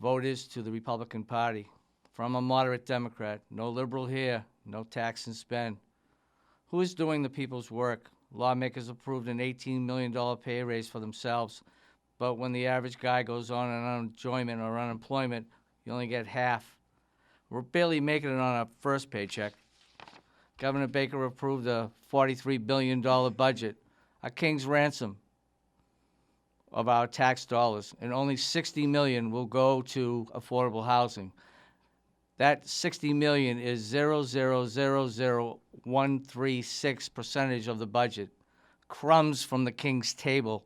voters to the Republican Party. From a moderate Democrat, no liberal here, no tax and spend. Who is doing the people's work? Lawmakers approved an $18 million pay raise for themselves, but when the average guy goes on unemployment or unemployment, you only get half. We're barely making it on our first paycheck. Governor Baker approved a $43 billion budget, a king's ransom of our tax dollars, and only $60 million will go to affordable housing. That $60 million is 0.000136% of the budget. Crumbs from the king's table.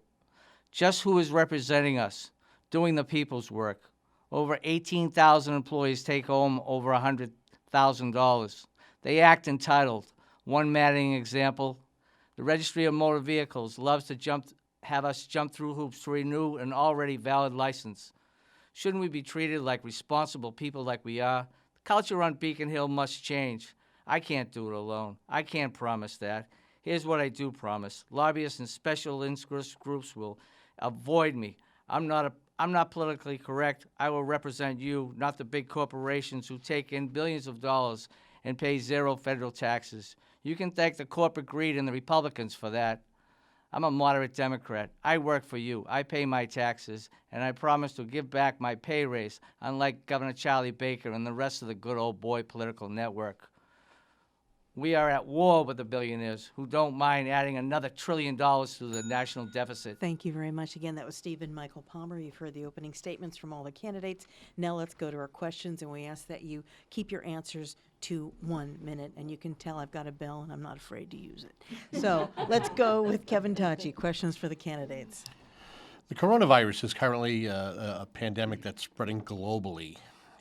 Just who is representing us, doing the people's work. Over 18,000 employees take home over $100,000. They act entitled. One maddening example, the Registry of Motor Vehicles loves to have us jump through hoops to renew an already valid license. Shouldn't we be treated like responsible people like we are? The culture on Beacon Hill must change. I can't do it alone. I can't promise that. Here's what I do promise. Lobbyists and special interest groups will avoid me. I'm not politically correct. I will represent you, not the big corporations who take in billions of dollars and pay zero federal taxes. You can thank the corporate greed and the Republicans for that. I'm a moderate Democrat. I work for you. I pay my taxes, and I promise to give back my pay raise, unlike Governor Charlie Baker and the rest of the good old boy political network. We are at war with the billionaires who don't mind adding another $1 trillion to the national deficit. Thank you very much. Again, that was Stephen Michael Palmer. You've heard the opening statements from all the candidates. Now let's go to our questions, and we ask that you keep your answers to 1 minute. And you can tell I've got a bell, and I'm not afraid to use it. So let's go with Kevin Tachi. Questions for the candidates. The coronavirus is currently a pandemic that's spreading globally.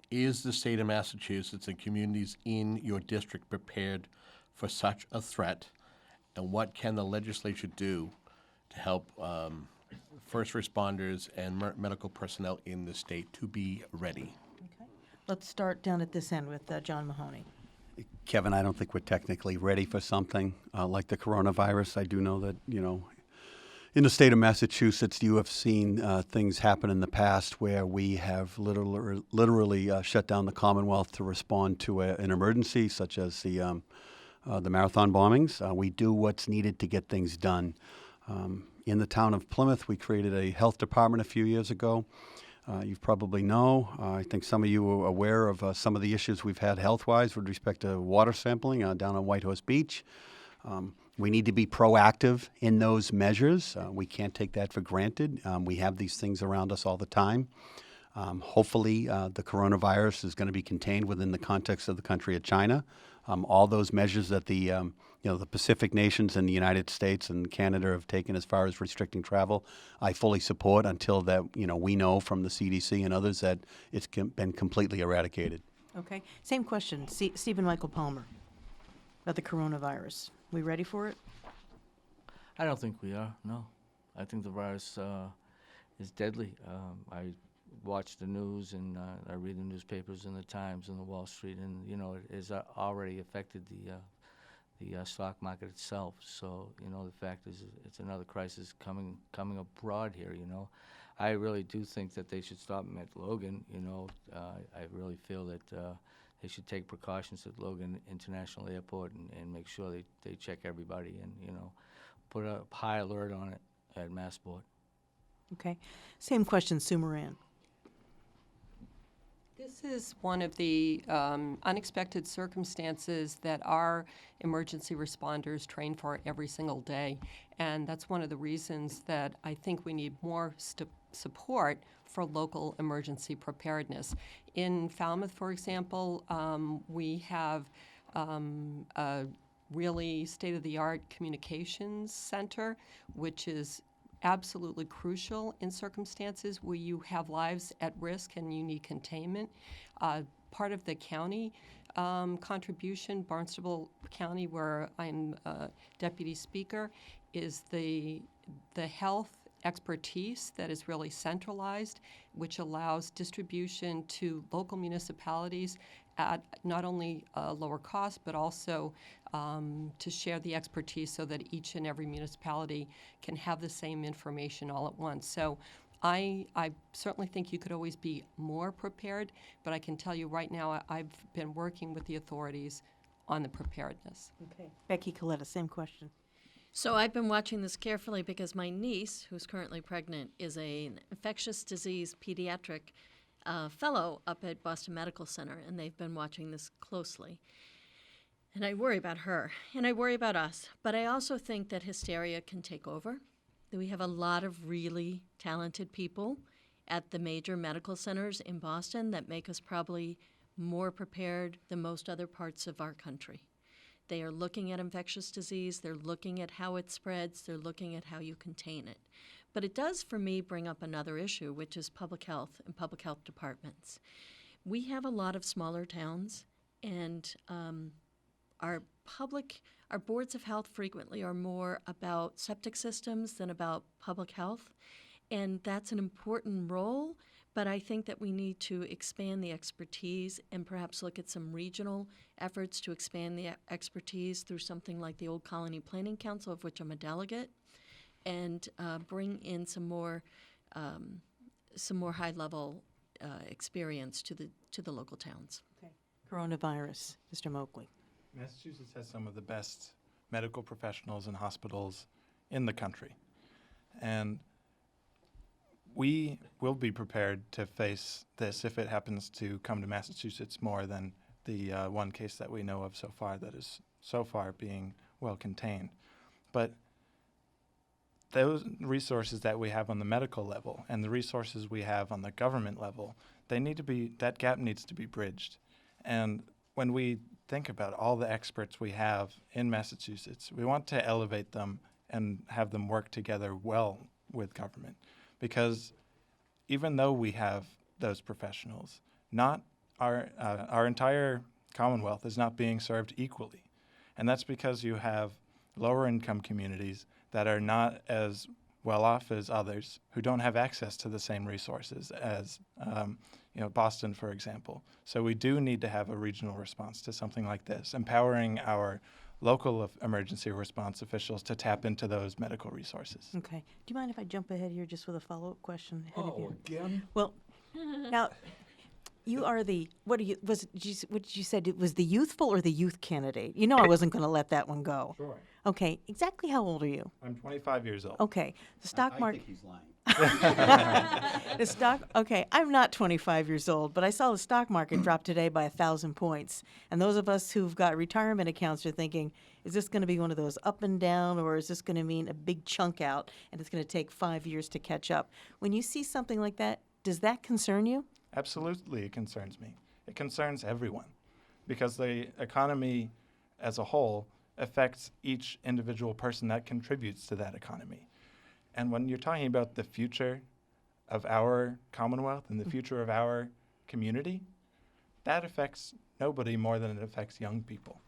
Is the state of Massachusetts and communities in your district prepared for such a threat? And what can the legislature do to help first responders and medical personnel in the state to be ready? Okay. Let's start down at this end with John Mahoney. Kevin, I don't think we're technically ready for something like the coronavirus. I do know that, in the state of Massachusetts, you have seen things happen in the past where we have literally shut down the Commonwealth to respond to an emergency, such as the marathon bombings. We do what's needed to get things done. In the town of Plymouth, we created a health department a few years ago. You probably know, I think some of you are aware of some of the issues we've had health-wise with respect to water sampling down on Whitehorse Beach. We need to be proactive in those measures. We can't take that for granted. We have these things around us all the time. Hopefully, the coronavirus is going to be contained within the context of the country of China. All those measures that the Pacific nations and the United States and Canada have taken as far as restricting travel, I fully support until that we know from the CDC and others that it's been completely eradicated. Okay. Same question. Stephen Michael Palmer about the coronavirus. We ready for it? I don't think we are, no. I think the virus is deadly. I watch the news and I read the newspapers and the Times and the Wall Street, and it has already affected the stock market itself. So the fact is, it's another crisis coming abroad here. I really do think that they should stop them at Logan. I really feel that they should take precautions at Logan International Airport and make sure they check everybody and, put a high alert on it at Massport. Okay. Same question, Sue Moran. This is one of the unexpected circumstances that our emergency responders train for every single day. And that's one of the reasons that I think we need more support for local emergency preparedness. In Falmouth, for example, we have a really state-of-the-art communications center, which is absolutely crucial in circumstances where you have lives at risk and you need containment. Part of the county contribution, Barnstable County, where I'm deputy speaker, is the health expertise that is really centralized, which allows distribution to local municipalities at not only a lower cost, but also to share the expertise so that each and every municipality can have the same information all at once. So I certainly think you could always be more prepared, but I can tell you right now I've been working with the authorities on the preparedness. Okay. Becky Coletta, same question. So I've been watching this carefully because my niece, who's currently pregnant, is an infectious disease pediatric fellow up at Boston Medical Center, and they've been watching this closely. And I worry about her, and I worry about us. But I also think that hysteria can take over, that we have a lot of really talented people at the major medical centers in Boston that make us probably more prepared than most other parts of our country. They are looking at infectious disease, they're looking at how it spreads, they're looking at how you contain it. But it does, for me, bring up another issue, which is public health and public health departments. We have a lot of smaller towns, and our boards of health frequently are more about septic systems than about public health, and that's an important role, but I think that we need to expand the expertise and perhaps look at some regional efforts to expand the expertise through something like the Old Colony Planning Council, of which I'm a delegate, and bring in some more high-level experience to the local towns. Okay. Coronavirus, Mr. Moakley. Massachusetts has some of the best medical professionals and hospitals in the country. And we will be prepared to face this if it happens to come to Massachusetts more than the one case that we know of so far that is so far being well contained. But those resources that we have on the medical level and the resources we have on the government level, that gap needs to be bridged. And when we think about all the experts we have in Massachusetts, we want to elevate them and have them work together well with government. Because even though we have those professionals, not our entire Commonwealth is not being served equally. And that's because you have lower income communities that are not as well off as others who don't have access to the same resources as Boston, for example. So we do need to have a regional response to something like this, empowering our local emergency response officials to tap into those medical resources. Okay. Do you mind if I jump ahead here just with a follow-up question ahead of you? Again? Well, now, you are the, what did you said, it was the youthful or the youth candidate? You know I wasn't going to let that one go. Sure. Okay. Exactly how old are you? I'm 25 years old. Okay. The stock market. I think he's lying. Okay, I'm not 25 years old, but I saw the stock market drop today by 1,000 points. And those of us who've got retirement accounts are thinking, is this going to be one of those up and down, or is this going to mean a big chunk out and it's going to take 5 years to catch up? When you see something like that, does that concern you? Absolutely, it concerns me. It concerns everyone because the economy as a whole affects each individual person that contributes to that economy. And when you're talking about the future of our Commonwealth and the future of our community, that affects nobody more than it affects young people.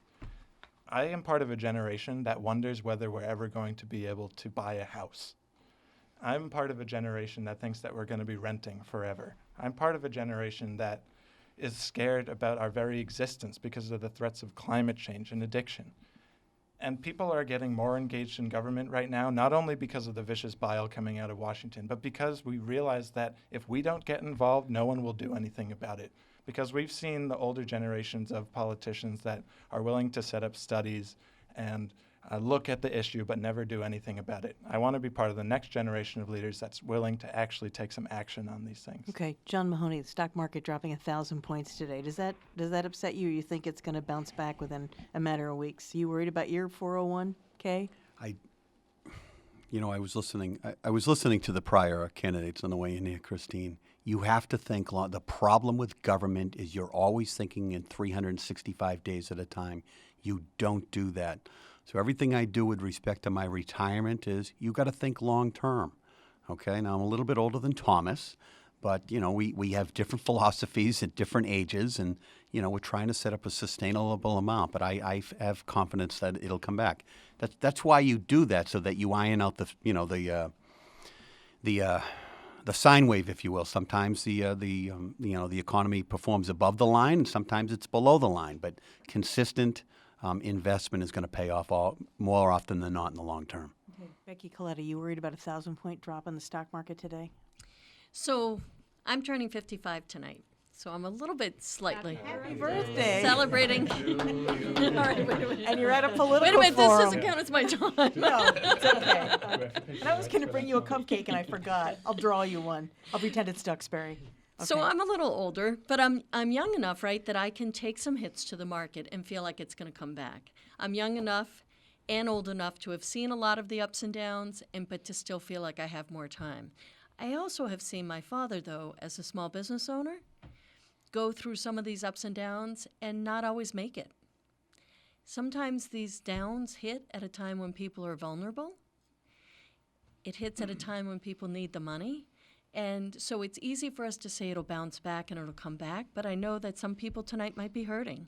I am part of a generation that wonders whether we're ever going to be able to buy a house. I'm part of a generation that thinks that we're going to be renting forever. I'm part of a generation that is scared about our very existence because of the threats of climate change and addiction. And people are getting more engaged in government right now, not only because of the vicious bile coming out of Washington, but because we realize that if we don't get involved, no one will do anything about it. Because we've seen the older generations of politicians that are willing to set up studies and look at the issue but never do anything about it. I want to be part of the next generation of leaders that's willing to actually take some action on these things. Okay, John Mahoney, the stock market dropping 1,000 points today. Does that upset you? Or you think it's going to bounce back within a matter of weeks? You worried about your 401k? I was listening. I was listening to the prior candidates on the way in here, Christine. You have to think long. The problem with government is you're always thinking in 365 days at a time. You don't do that. So everything I do with respect to my retirement is you got to think long term. Okay, now I'm a little bit older than Thomas, but we have different philosophies at different ages, and we're trying to set up a sustainable amount. But I have confidence that it'll come back. That's why you do that, so that you iron out the sine wave, if you will. Sometimes the economy performs above the line, and sometimes it's below the line. But consistent investment is going to pay off more often than not in the long term. Okay. Becky Coletta, you worried about a 1,000-point drop in the stock market today? So I'm turning 55 tonight. So I'm a little bit slightly Happy birthday! celebrating. All right, wait a minute. And you're at a political Wait a minute, this forum. doesn't count as my time. No, it's okay. And I was going to bring you a cupcake, and I forgot. I'll draw you one. I'll pretend it's Duxbury. So Okay. I'm a little older, but I'm young enough, right, that I can take some hits to the market and feel like it's going to come back. I'm young enough and old enough to have seen a lot of the ups and downs, but to still feel like I have more time. I also have seen my father, though, as a small business owner, go through some of these ups and downs and not always make it. Sometimes these downs hit at a time when people are vulnerable. It hits at a time when people need the money. And so it's easy for us to say it'll bounce back and it'll come back, but I know that some people tonight might be hurting.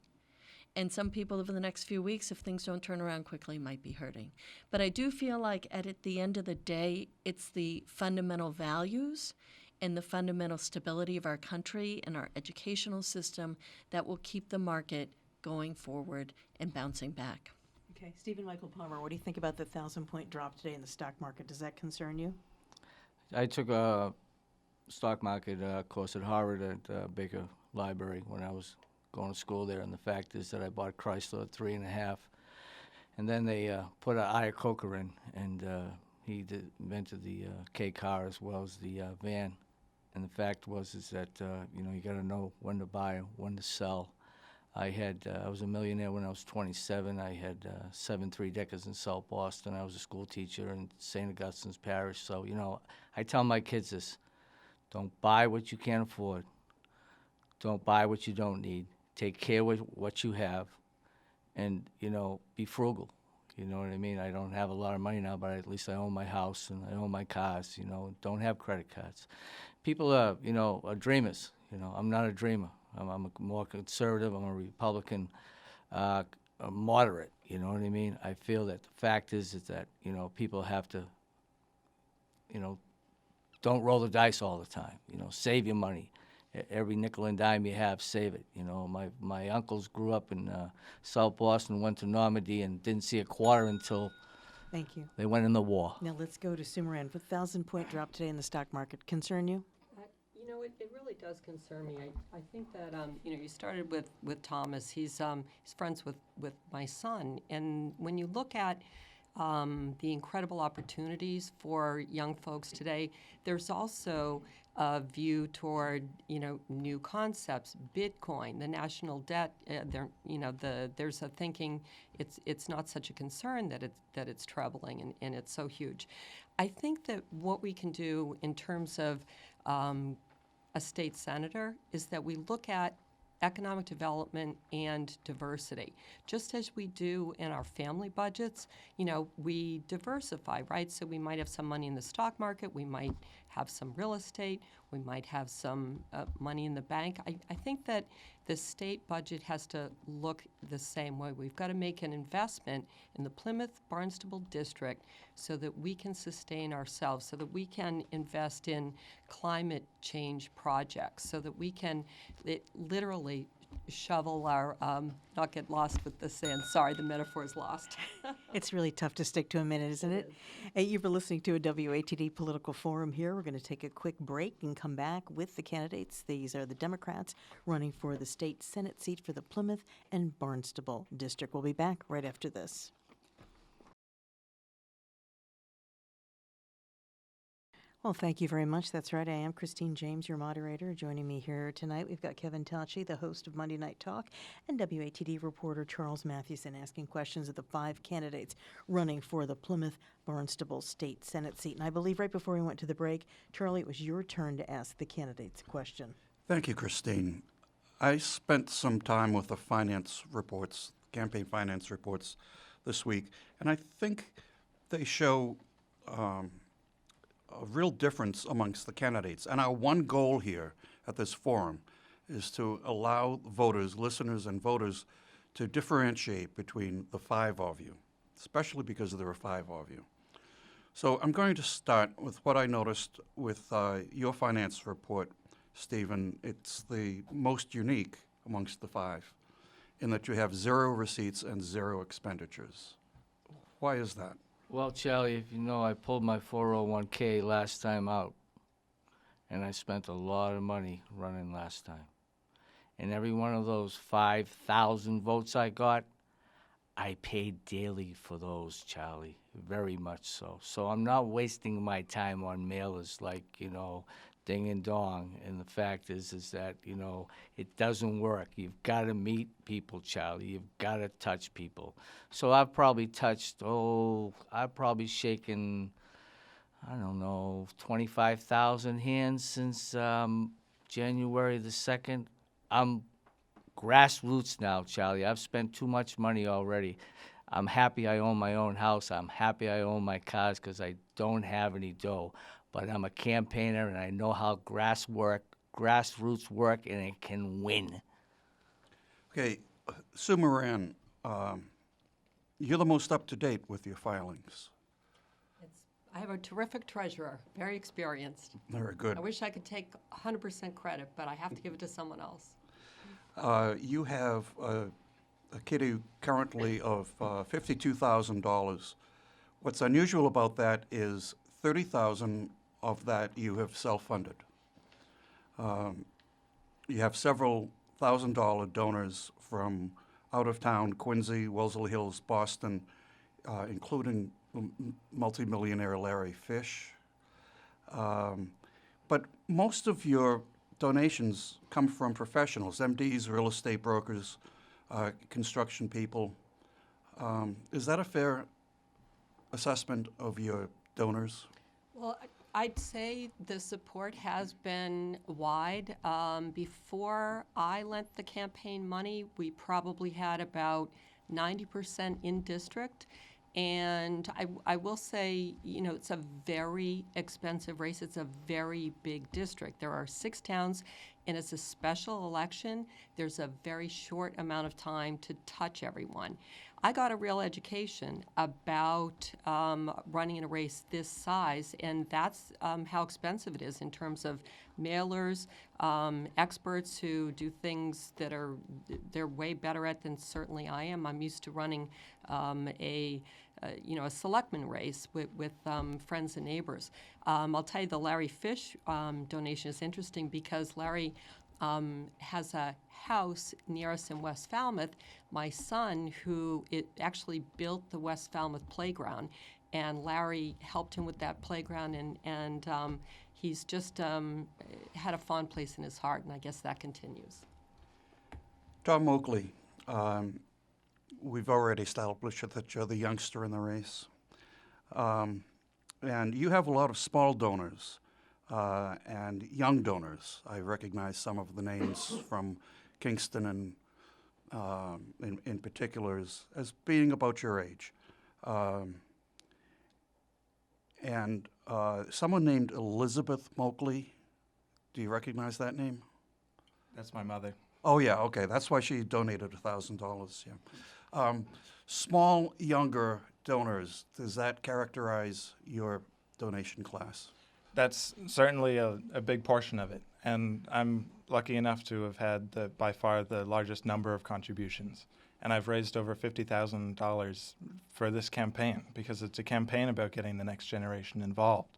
And some people over the next few weeks, if things don't turn around quickly, might be hurting. But I do feel like at the end of the day, it's the fundamental values and the fundamental stability of our country and our educational system that will keep the market going forward and bouncing back. Okay, Stephen Michael Palmer, what do you think about the 1,000-point drop today in the stock market? Does that concern you? I took a stock market course at Harvard at Baker Library when I was going to school there, and the fact is that I bought Chrysler at 3.5, and then they put an Iacocca in, and he invented the K car as well as the van. And the fact is that you got to know when to buy, when to sell. I was a millionaire when I was 27. I had 7 three-deckers in South Boston. I was a school teacher in St. Augustine's Parish. So I tell my kids this: don't buy what you can't afford. Don't buy what you don't need. Take care of what you have, and be frugal. You know what I mean? I don't have a lot of money now, but at least I own my house and I own my cars. Don't have credit cards. People are dreamers. I'm not a dreamer. I'm a more conservative. I'm a Republican, a moderate. You know what I mean? I feel that the fact is that people have to, don't roll the dice all the time. Save your money. Every nickel and dime you have, save it. My uncles grew up in South Boston, went to Normandy, and didn't see a quarter until Thank you. they went in the war. Now let's go to Sue Moran. With 1,000-point drop today in the stock market, concern you? It really does concern me. I think that, you started with Thomas. He's friends with my son. And when you look at the incredible opportunities for young folks today, there's also a view toward, new concepts, Bitcoin, the national debt. There's a thinking it's not such a concern that it's troubling and it's so huge. I think that what we can do in terms of a state senator is that we look at economic development and diversity. Just as we do in our family budgets, we diversify, right? So we might have some money in the stock market, we might have some real estate, we might have some money in the bank. I think that the state budget has to look the same way. We've got to make an investment in the Plymouth Barnstable District so that we can sustain ourselves, so that we can invest in climate change projects, so that we can literally shovel our, not get lost with the sand. Sorry, the metaphor is lost. It's really tough to stick to a minute, isn't it? Hey, you've been listening to a WATD Political Forum here. We're going to take a quick break and come back with the candidates. These are the Democrats running for the state Senate seat for the Plymouth and Barnstable District. We'll be back right after this. Well, thank you very much. That's right. I am Christine James, your moderator. Joining me here tonight, we've got Kevin Tachi, the host of Monday Night Talk, and WATD reporter Charles Mathewson asking questions of the 5 candidates running for the Plymouth Barnstable State Senate seat. And I believe right before we went to the break, Charlie, it was your turn to ask the candidates a question. Thank you, Christine. I spent some time with the finance reports, campaign finance reports this week, and I think they show a real difference amongst the candidates. And our one goal here at this forum is to allow voters, listeners and voters to differentiate between the 5 of you, especially because there are 5 of you. So I'm going to start with what I noticed with your finance report, Stephen. It's the most unique amongst the 5 in that you have 0 receipts and 0 expenditures. Why is that? Well, Charlie, if you know, I pulled my 401k last time out, and I spent a lot of money running last time. And every one of those 5,000 votes I got, I paid daily for those, Charlie, very much so. So I'm not wasting my time on mailers like, you know, ding and dong. And the fact is that, you know, it doesn't work. You've got to meet people, Charlie. You've got to touch people. So I've probably I've probably shaken, I don't know, 25,000 hands since January the 2nd. I'm grassroots now, Charlie. I've spent too much money already. I'm happy I own my own house. I'm happy I own my cars because I don't have any dough. But I'm a campaigner, and I know how grassroots work, and it can win. Okay, Sue Moran, you're the most up-to-date with your filings. I have a terrific treasurer, very experienced. Very good. I wish I could take 100% credit, but I have to give it to someone else. You have a kitty currently of $52,000. What's unusual about that is $30,000 of that you have self-funded. You have several $1,000 donors from out of town, Quincy, Wellesley Hills, Boston, including multimillionaire Larry Fish. But most of your donations come from professionals, MDs, real estate brokers, construction people. Is that a fair assessment of your donors? Well, I'd say the support has been wide. Before I lent the campaign money, we probably had about 90% in district. And I will say, you know, it's a very expensive race. It's a very big district. There are 6 towns, and it's a special election. There's a very short amount of time to touch everyone. I got a real education about running in a race this size, and that's how expensive it is in terms of mailers, experts who do things that they're way better at than certainly I am. I'm used to running a selectman race with friends and neighbors. I'll tell you, the Larry Fish donation is interesting because Larry has a house near us in West Falmouth. My son, who actually built the West Falmouth playground, and Larry helped him with that playground, and he's just had a fond place in his heart, and I guess that continues. Tom Oakley, we've already established that you're the youngster in the race. And you have a lot of small donors and young donors. I recognize some of the names from Kingston and in particular as being about your age. And someone named Elizabeth Moakley, do you recognize that name? That's my mother. Oh, yeah, okay. That's why she donated $1,000, yeah. Small, younger donors, does that characterize your donation class? That's certainly a big portion of it. and I'm lucky enough to have had by far the largest number of contributions. And I've raised over $50,000 for this campaign because it's a campaign about getting the next generation involved.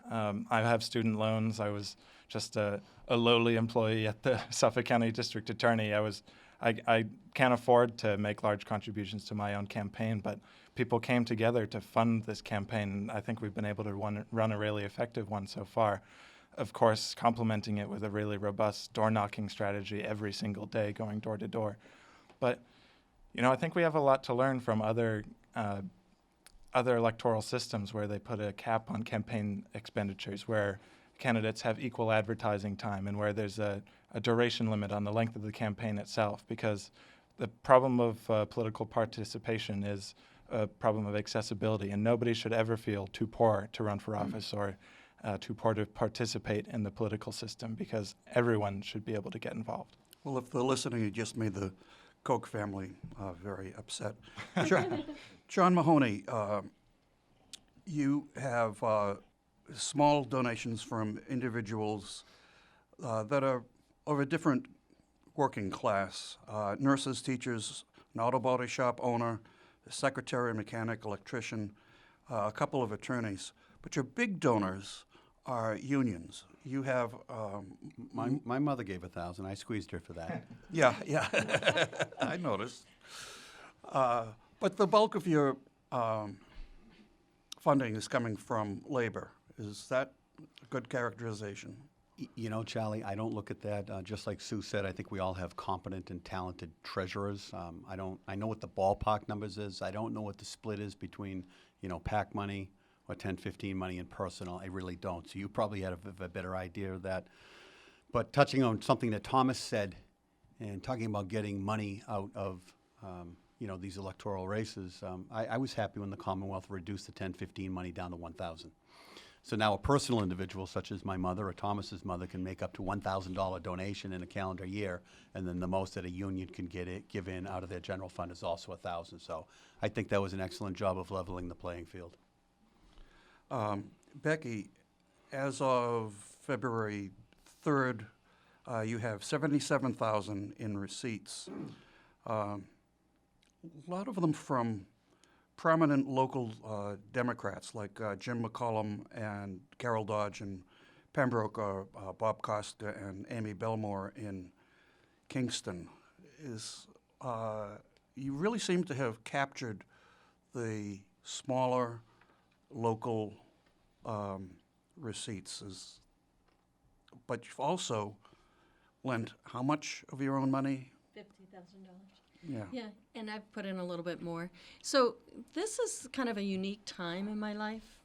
I have student loans. I was just a lowly employee at the Suffolk County District Attorney. I can't afford to make large contributions to my own campaign, but people came together to fund this campaign, and I think we've been able to run a really effective one so far. Of course, complementing it with a really robust door-knocking strategy every single day, going door to door. But, I think we have a lot to learn from other electoral systems where they put a cap on campaign expenditures, where candidates have equal advertising time, and where there's a duration limit on the length of the campaign itself, because the problem of political participation is a problem of accessibility, and nobody should ever feel too poor to run for office or too poor to participate in the political system, because everyone should be able to get involved. Well, if they're listening, you just made the Koch family very upset. John Mahoney, you have small donations from individuals that are of a different working class, nurses, teachers, an auto body shop owner, a secretary, mechanic, electrician, a couple of attorneys. But your big donors are unions. You have... My mother gave $1,000. I squeezed her for that. Yeah, I noticed. But the bulk of your funding is coming from labor. Is that a good characterization? Charlie, I don't look at that. Just like Sue said, I think we all have competent and talented treasurers. I know what the ballpark numbers is. I don't know what the split is between, PAC money or 1015 money and personal. I really don't. So you probably have a better idea of that. But touching on something that Thomas said and talking about getting money out of, these electoral races, I was happy when the Commonwealth reduced the 1015 money down to $1,000. So now a personal individual, such as my mother or Thomas's mother, can make up to $1,000 donation in a calendar year, and then the most that a union can give in out of their general fund is also $1,000. So I think that was an excellent job of leveling the playing field. Becky, as of February 3rd, you have $77,000 in receipts. A lot of them from prominent local Democrats like Jim McCollum and Carol Dodge in Pembroke, or Bob Costa and Amy Belmore in Kingston. You really seem to have captured the smaller local receipts. But you've also lent how much of your own money? $50,000. Yeah. Yeah, and I've put in a little bit more. So this is kind of a unique time in my life.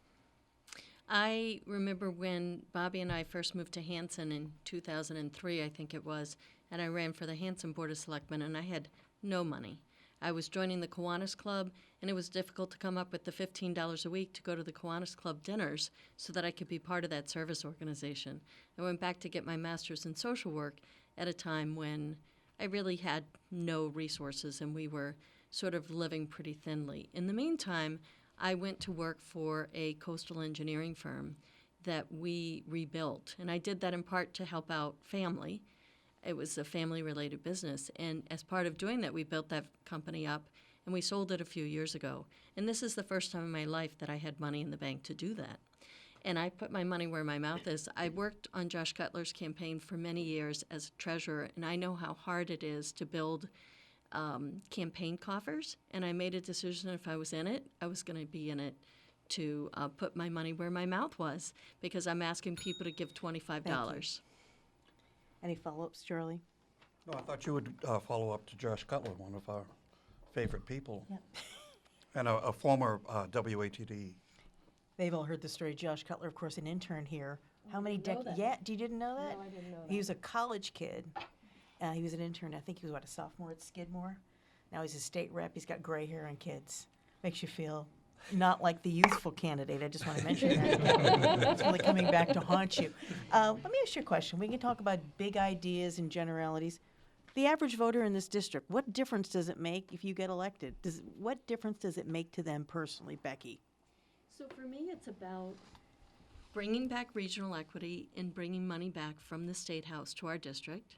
I remember when Bobby and I first moved to Hanson in 2003, I think it was, and I ran for the Hanson Board of Selectmen, and I had no money. I was joining the Kiwanis Club, and it was difficult to come up with the $15 a week to go to the Kiwanis Club dinners so that I could be part of that service organization. I went back to get my master's in social work at a time when I really had no resources, and we were sort of living pretty thinly. In the meantime, I went to work for a coastal engineering firm that we rebuilt, and I did that in part to help out family. It was a family-related business, and as part of doing that, we built that company up, and we sold it a few years ago. And this is the first time in my life that I had money in the bank to do that. And I put my money where my mouth is. I worked on Josh Cutler's campaign for many years as treasurer, and I know how hard it is to build campaign coffers. And I made a decision if I was in it, I was going to be in it to put my money where my mouth was, because I'm asking people to give $25. Any follow-ups, Charlie? No, I thought you would follow up to Josh Cutler, one of our favorite people, Yep. and a former WATD. They've all heard the story. Josh Cutler, of course, an intern here. How many didn't know decades? that. Yeah, you didn't know that? No, I didn't know He was a college kid. He was an intern. I think he was, a sophomore at Skidmore? Now he's a state rep. He's got gray hair and kids. Makes you feel not like the youthful candidate. I just want to mention that. It's really coming back to haunt you. Let me ask you a question. We can talk about big ideas and generalities. The average voter in this district, what difference does it make if you get elected? What difference does it make to them personally, Becky? So for me, it's about bringing back regional equity and bringing money back from the State House to our district.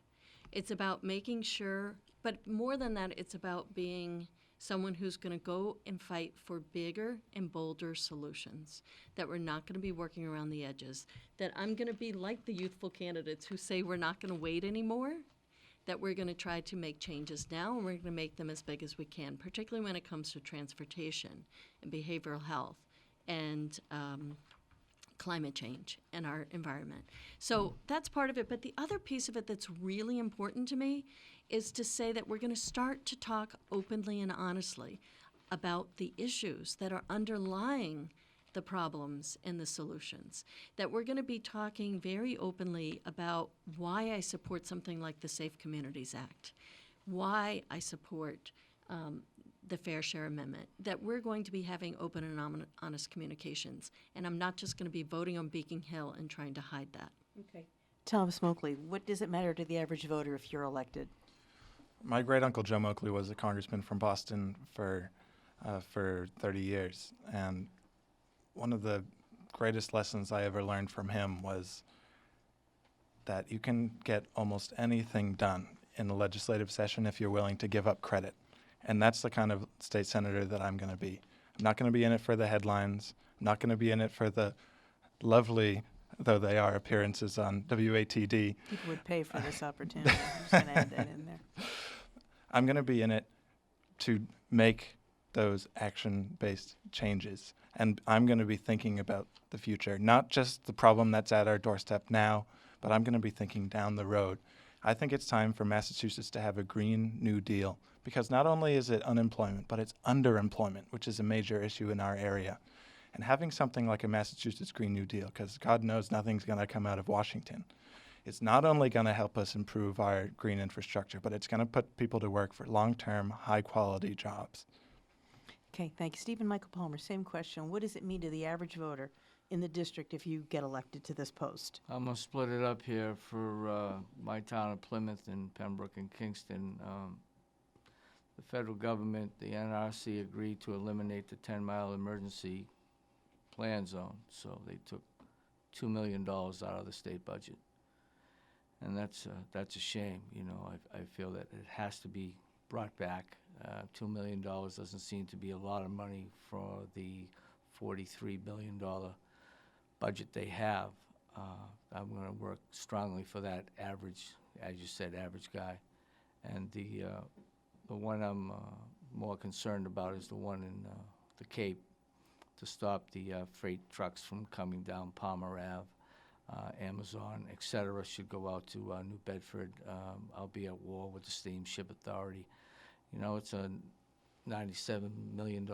It's about making sure, but more than that, it's about being someone who's going to go and fight for bigger and bolder solutions, that we're not going to be working around the edges, that I'm going to be like the youthful candidates who say we're not going to wait anymore, that we're going to try to make changes now, and we're going to make them as big as we can, particularly when it comes to transportation and behavioral health and climate change and our environment. So that's part of it. But the other piece of it that's really important to me is to say that we're going to start to talk openly and honestly about the issues that are underlying the problems and the solutions. That we're going to be talking very openly about why I support something like the Safe Communities Act, why I support the Fair Share Amendment, that we're going to be having open and honest communications. And I'm not just going to be voting on Beacon Hill and trying to hide that. Okay. Thomas Moakley, what does it matter to the average voter if you're elected? My great-uncle Joe Moakley was a congressman from Boston for 30 years, and one of the greatest lessons I ever learned from him was that you can get almost anything done in a legislative session if you're willing to give up credit. And that's the kind of state senator that I'm going to be. I'm not going to be in it for the headlines. I'm not going to be in it for the lovely, though they are, appearances on WATD. People would pay for this opportunity. I'm just going to add that in there. I'm going to be in it to make those action-based changes. And I'm going to be thinking about the future, not just the problem that's at our doorstep now, but I'm going to be thinking down the road. I think it's time for Massachusetts to have a Green New Deal, because not only is it unemployment, but it's underemployment, which is a major issue in our area. And having something like a Massachusetts Green New Deal, because God knows nothing's going to come out of Washington, it's not only going to help us improve our green infrastructure, but it's going to put people to work for long-term, high-quality jobs. Okay, thank you. Stephen Michael Palmer, same question. What does it mean to the average voter in the district if you get elected to this post? I'm going to split it up here for my town of Plymouth and Pembroke and Kingston. The federal government, the NRC, agreed to eliminate the 10-mile emergency plan zone, so they took $2 million out of the state budget. And that's a shame. You know, I feel that it has to be brought back. $2 million doesn't seem to be a lot of money for the $43 billion budget they have. I'm going to work strongly for that average, as you said, average guy. And the one I'm more concerned about is the one in the Cape, to stop the freight trucks from coming down Palmer Ave. Amazon, et cetera, should go out to New Bedford. I'll be at war with the Steamship Authority. You know, it's a $97 million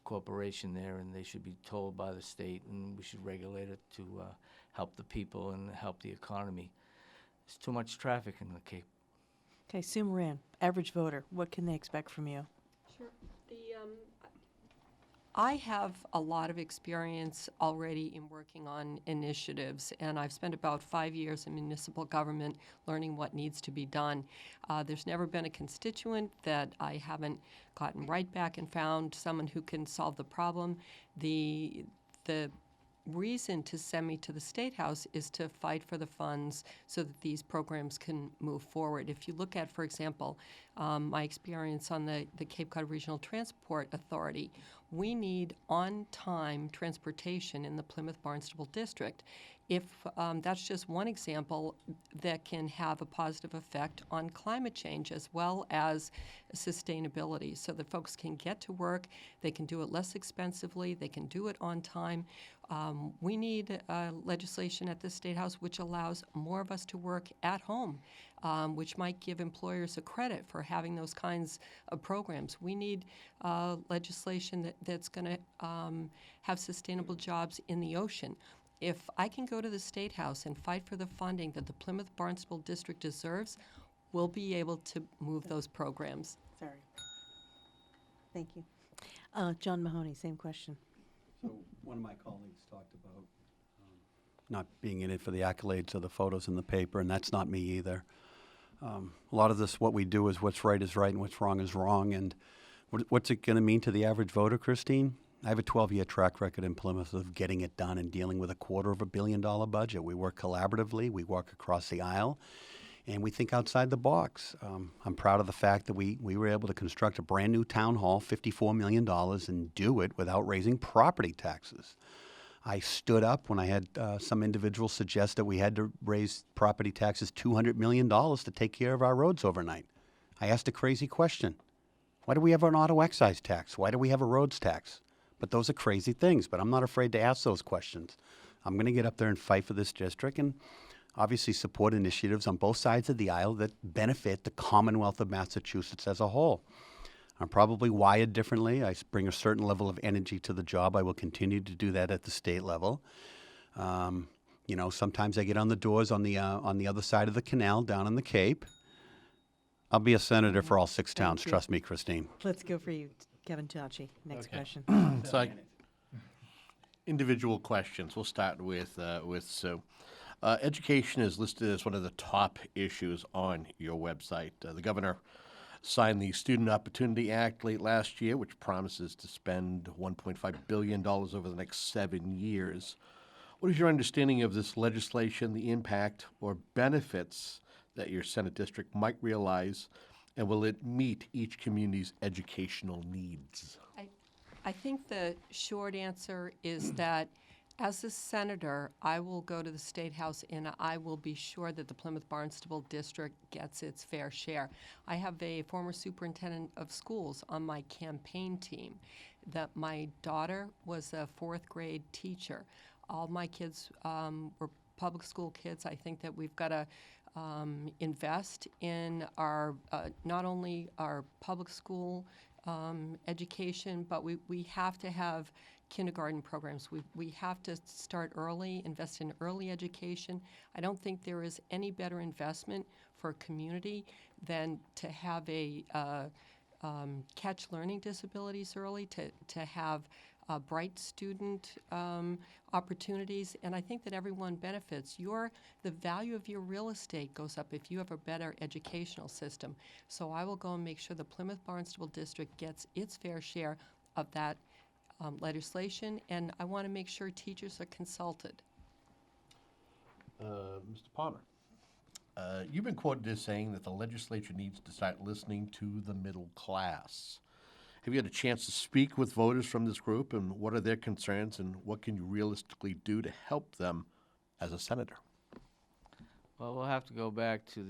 corporation there, and they should be told by the state, and we should regulate it to help the people and help the economy. There's too much traffic in the Cape. Okay, Sue Moran, average voter, what can they expect from you? Sure. I have a lot of experience already in working on initiatives, and I've spent about 5 years in municipal government learning what needs to be done. There's never been a constituent that I haven't gotten right back and found someone who can solve the problem. The reason to send me to the State House is to fight for the funds so that these programs can move forward. If you look at, for example, my experience on the Cape Cod Regional Transport Authority, we need on-time transportation in the Plymouth Barnstable District. If that's just one example that can have a positive effect on climate change as well as sustainability, so that folks can get to work, they can do it less expensively, they can do it on time. We need legislation at the State House which allows more of us to work at home, which might give employers a credit for having those kinds of programs. We need legislation that's going to have sustainable jobs in the ocean. If I can go to the State House and fight for the funding that the Plymouth Barnstable District deserves, we'll be able to move those programs. Sorry. Thank you. John Mahoney, same question. So one of my colleagues talked about not being in it for the accolades or the photos in the paper, and that's not me either. A lot of this, what we do is what's right is right and what's wrong is wrong. And what's it going to mean to the average voter, Christine? I have a 12-year track record in Plymouth of getting it done and dealing with a $250 million budget. We work collaboratively, we work across the aisle, and we think outside the box. I'm proud of the fact that we were able to construct a brand new town hall, $54 million, and do it without raising property taxes. I stood up when I had some individuals suggest that we had to raise property taxes $200 million to take care of our roads overnight. I asked a crazy question. Why do we have an auto excise tax? Why do we have a roads tax? But those are crazy things, but I'm not afraid to ask those questions. I'm going to get up there and fight for this district and obviously support initiatives on both sides of the aisle that benefit the Commonwealth of Massachusetts as a whole. I'm probably wired differently. I bring a certain level of energy to the job. I will continue to do that at the state level. You know, sometimes I get on the doors on the other side of the canal down in the Cape. I'll be a senator for all 6 towns. Thank you. Trust me, Christine. Let's go for you, Kevin Tachi. Next question. So individual questions. We'll start with Sue. Education is listed as one of the top issues on your website. The governor signed the Student Opportunity Act late last year, which promises to spend $1.5 billion over the next 7 years. What is your understanding of this legislation, the impact or benefits that your Senate district might realize, and will it meet each community's educational needs? I think the short answer is that as a senator, I will go to the State House and I will be sure that the Plymouth Barnstable District gets its fair share. I have a former superintendent of schools on my campaign team. That my daughter was a 4th grade teacher. All my kids were public school kids. I think that we've got to invest in our not only our public school education, but we have to have kindergarten programs. We have to start early, invest in early education. I don't think there is any better investment for a community than to have a catch learning disabilities early, to have bright student opportunities, and I think that everyone benefits. The value of your real estate goes up if you have a better educational system. So I will go and make sure the Plymouth Barnstable District gets its fair share of that legislation, and I want to make sure teachers are consulted. Mr. Palmer, you've been quoted as saying that the legislature needs to start listening to the middle class. Have you had a chance to speak with voters from this group, and what are their concerns, and what can you realistically do to help them as a senator? Well, we'll have to go back to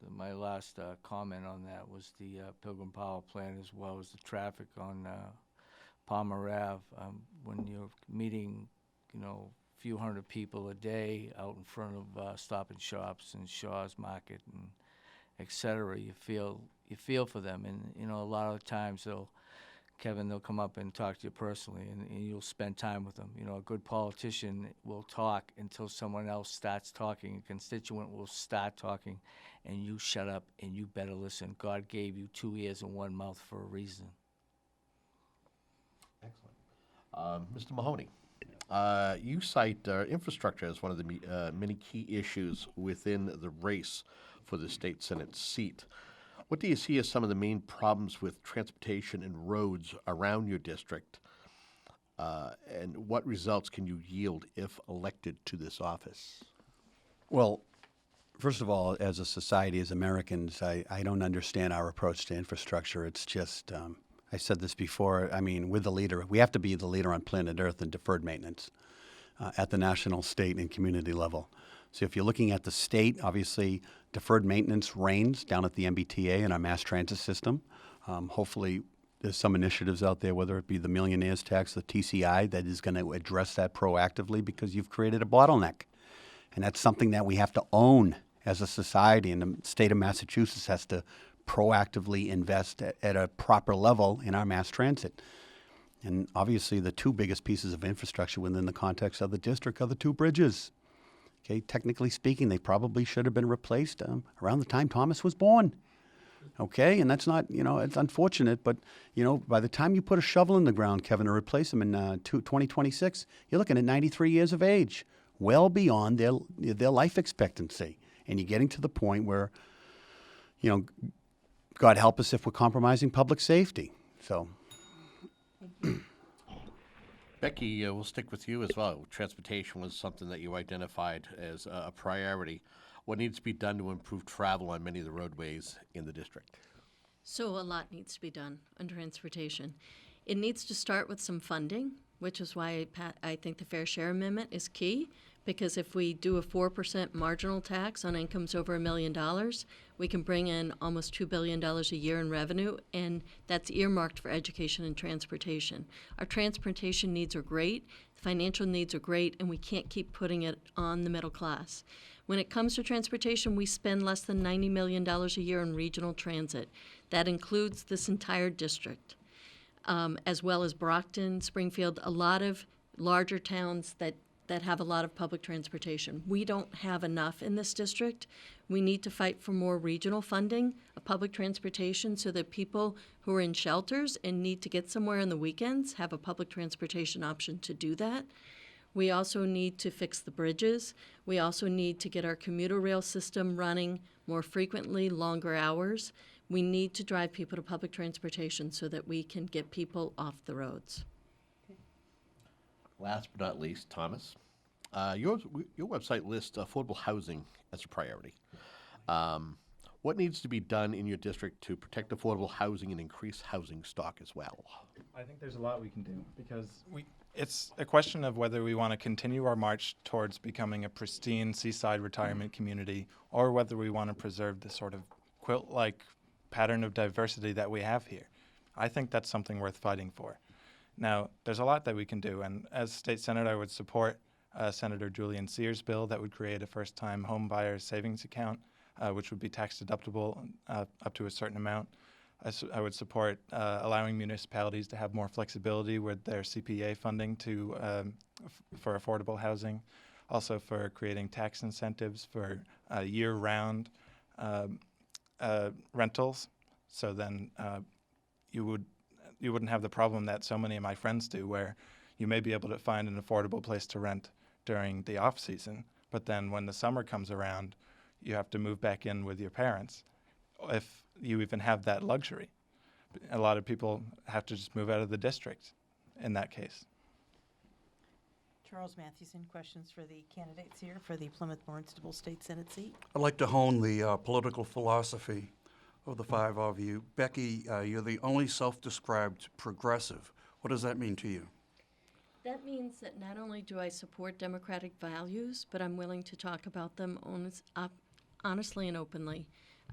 my last comment on that was the Pilgrim Power Plan, as well as the traffic on Palmer Ave. When you're meeting, a few hundred people a day out in front of Stop and Shops and Shaw's Market and et cetera, you feel for them, and a lot of times they'll come up and talk to you personally, and you'll spend time with them. A good politician will talk until someone else starts talking. A constituent will start talking, and you shut up and you better listen. God gave you 2 ears and 1 mouth for a reason. Excellent. Mr. Mahoney, you cite infrastructure as one of the many key issues within the race for the state Senate seat. What do you see as some of the main problems with transportation and roads around your district? And what results can you yield if elected to this office? Well, first of all, as a society, as Americans, I don't understand our approach to infrastructure. It's just, I said this before, we're the leader. We have to be the leader on planet Earth in deferred maintenance at the national, state, and community level. So if you're looking at the state, obviously deferred maintenance reigns down at the MBTA and our mass transit system. Hopefully there's some initiatives out there, whether it be the millionaires tax, the TCI, that is going to address that proactively, because you've created a bottleneck. And that's something that we have to own as a society, and the state of Massachusetts has to proactively invest at a proper level in our mass transit. And obviously the 2 biggest pieces of infrastructure within the context of the district are the 2 bridges. Okay, technically speaking, they probably should have been replaced around the time Thomas was born. Okay, and that's not, it's unfortunate, but, by the time you put a shovel in the ground, Kevin, to replace them in 2026, you're looking at 93 years of age, well beyond their life expectancy. And you're getting to the point where, God help us if we're compromising public safety. So. Becky, we'll stick with you as well. Transportation was something that you identified as a priority. What needs to be done to improve travel on many of the roadways in the district? So a lot needs to be done on transportation. It needs to start with some funding, which is why I think the Fair Share Amendment is key, because if we do a 4% marginal tax on incomes over $1 million, we can bring in almost $2 billion a year in revenue, and that's earmarked for education and transportation. Our transportation needs are great, financial needs are great, and we can't keep putting it on the middle class. When it comes to transportation, we spend less than $90 million a year in regional transit. That includes this entire district, as well as Brockton, Springfield, a lot of larger towns that have a lot of public transportation. We don't have enough in this district. We need to fight for more regional funding of public transportation so that people who are in shelters and need to get somewhere on the weekends have a public transportation option to do that. We also need to fix the bridges. We also need to get our commuter rail system running more frequently, longer hours. We need to drive people to public transportation so that we can get people off the roads. Last but not least, Thomas, your website lists affordable housing as a priority. What needs to be done in your district to protect affordable housing and increase housing stock as well? I think there's a lot we can do because it's a question of whether we want to continue our march towards becoming a pristine seaside retirement community or whether we want to preserve the sort of quilt-like pattern of diversity that we have here. I think that's something worth fighting for. Now, there's a lot that we can do, and as state senator, I would support Senator Julian Sears' bill that would create a first-time home buyer savings account, which would be tax deductible up to a certain amount. I would support allowing municipalities to have more flexibility with their CPA funding for affordable housing, also for creating tax incentives for year-round rentals. So then you wouldn't have the problem that so many of my friends do, where you may be able to find an affordable place to rent during the off season, but then when the summer comes around, you have to move back in with your parents, if you even have that luxury. A lot of people have to just move out of the district in that case. Charles Mathewson, questions for the candidates here for the Plymouth Barnstable State Senate seat? I'd like to hone the political philosophy of the five of you. Becky, you're the only self-described progressive. What does that mean to you? That means that not only do I support democratic values, but I'm willing to talk about them honestly and openly.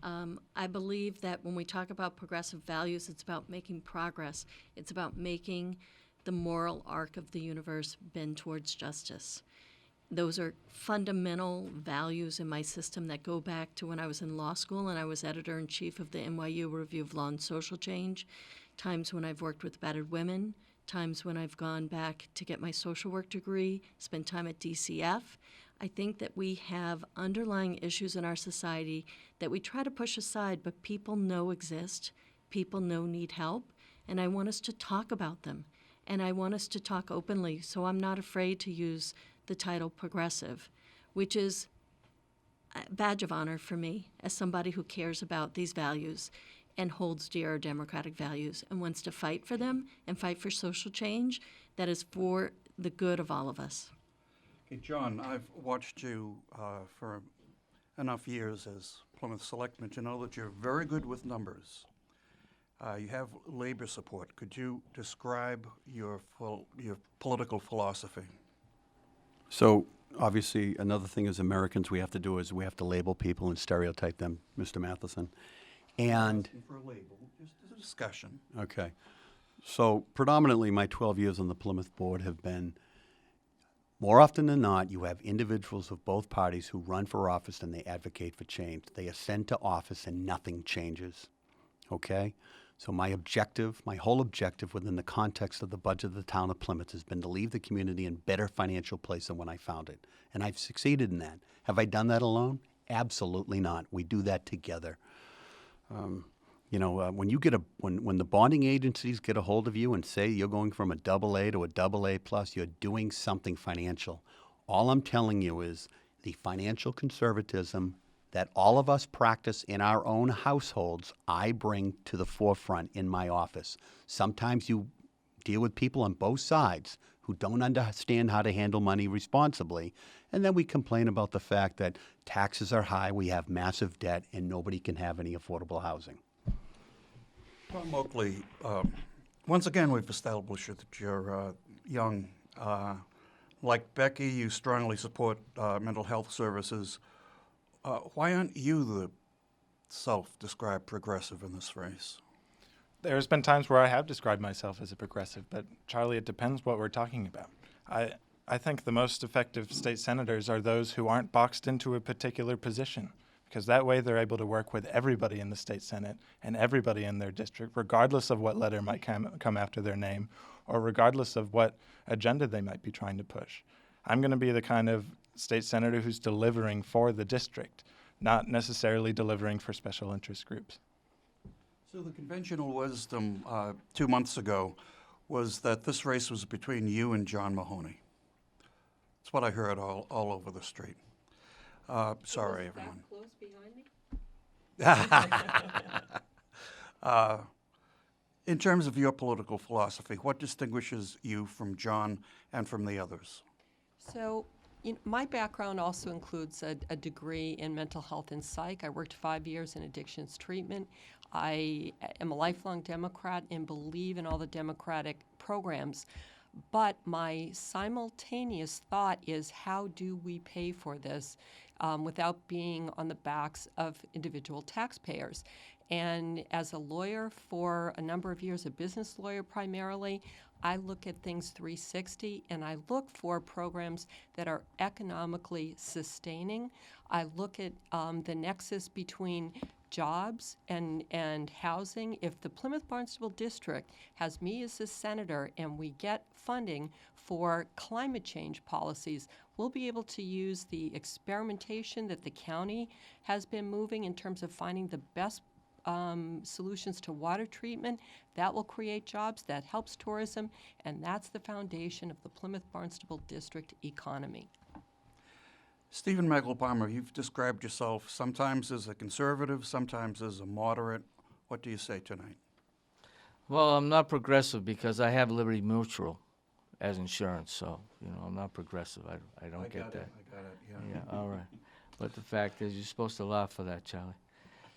I believe that when we talk about progressive values, it's about making progress. It's about making the moral arc of the universe bend towards justice. Those are fundamental values in my system that go back to when I was in law school and I was editor-in-chief of the NYU Review of Law and Social Change, times when I've worked with battered women, times when I've gone back to get my social work degree, spent time at DCF. I think that we have underlying issues in our society that we try to push aside, but people know exist, people know need help, and I want us to talk about them. And I want us to talk openly, so I'm not afraid to use the title progressive, which is a badge of honor for me as somebody who cares about these values and holds dear our democratic values and wants to fight for them and fight for social change that is for the good of all of us. Okay, John, I've watched you for enough years as Plymouth Selectman to know that you're very good with numbers. You have labor support. Could you describe your political philosophy? So obviously, another thing as Americans we have to do is we have to label people and stereotype them, Mr. Matheson. And Asking for a label, just as a discussion. okay, so predominantly my 12 years on the Plymouth board have been, more often than not, you have individuals of both parties who run for office and they advocate for change. They ascend to office and nothing changes. Okay? So my objective, my whole objective within the context of the budget of the town of Plymouth has been to leave the community in better financial place than when I found it. And I've succeeded in that. Have I done that alone? Absolutely not. We do that together. When you get when the bonding agencies get a hold of you and say you're going from a AA to a AA plus, you're doing something financial. All I'm telling you is the financial conservatism that all of us practice in our own households, I bring to the forefront in my office. Sometimes you deal with people on both sides who don't understand how to handle money responsibly, and then we complain about the fact that taxes are high, we have massive debt, and nobody can have any affordable housing. Tom Oakley, once again, we've established that you're young. Like Becky, you strongly support mental health services. Why aren't you the self-described progressive in this race? There's been times where I have described myself as a progressive, but Charlie, it depends what we're talking about. I think the most effective state senators are those who aren't boxed into a particular position, because that way they're able to work with everybody in the state senate and everybody in their district, regardless of what letter might come after their name, or regardless of what agenda they might be trying to push. I'm going to be the kind of state senator who's delivering for the district, not necessarily delivering for special interest groups. So the conventional wisdom 2 months ago was that this race was between you and John Mahoney. That's what I heard all over the street. Sorry, everyone. Close behind me? In terms of your political philosophy, what distinguishes you from John and from the others? So, my background also includes a degree in mental health and psych. I worked 5 years in addictions treatment. I am a lifelong Democrat and believe in all the Democratic programs. But my simultaneous thought is, how do we pay for this without being on the backs of individual taxpayers? And as a lawyer for a number of years, a business lawyer primarily, I look at things 360, and I look for programs that are economically sustaining. I look at the nexus between jobs and housing. If the Plymouth Barnstable District has me as a senator and we get funding for climate change policies, we'll be able to use the experimentation that the county has been moving in terms of finding the best solutions to water treatment. That will create jobs, that helps tourism, and that's the foundation of the Plymouth Barnstable District economy. Stephen Michael Palmer, you've described yourself sometimes as a conservative, sometimes as a moderate. What do you say tonight? Well, I'm not progressive because I have Liberty Mutual as insurance, so, I'm not progressive. I don't get that. I got it, yeah. Yeah, all right. But the fact is, you're supposed to laugh for that, Charlie.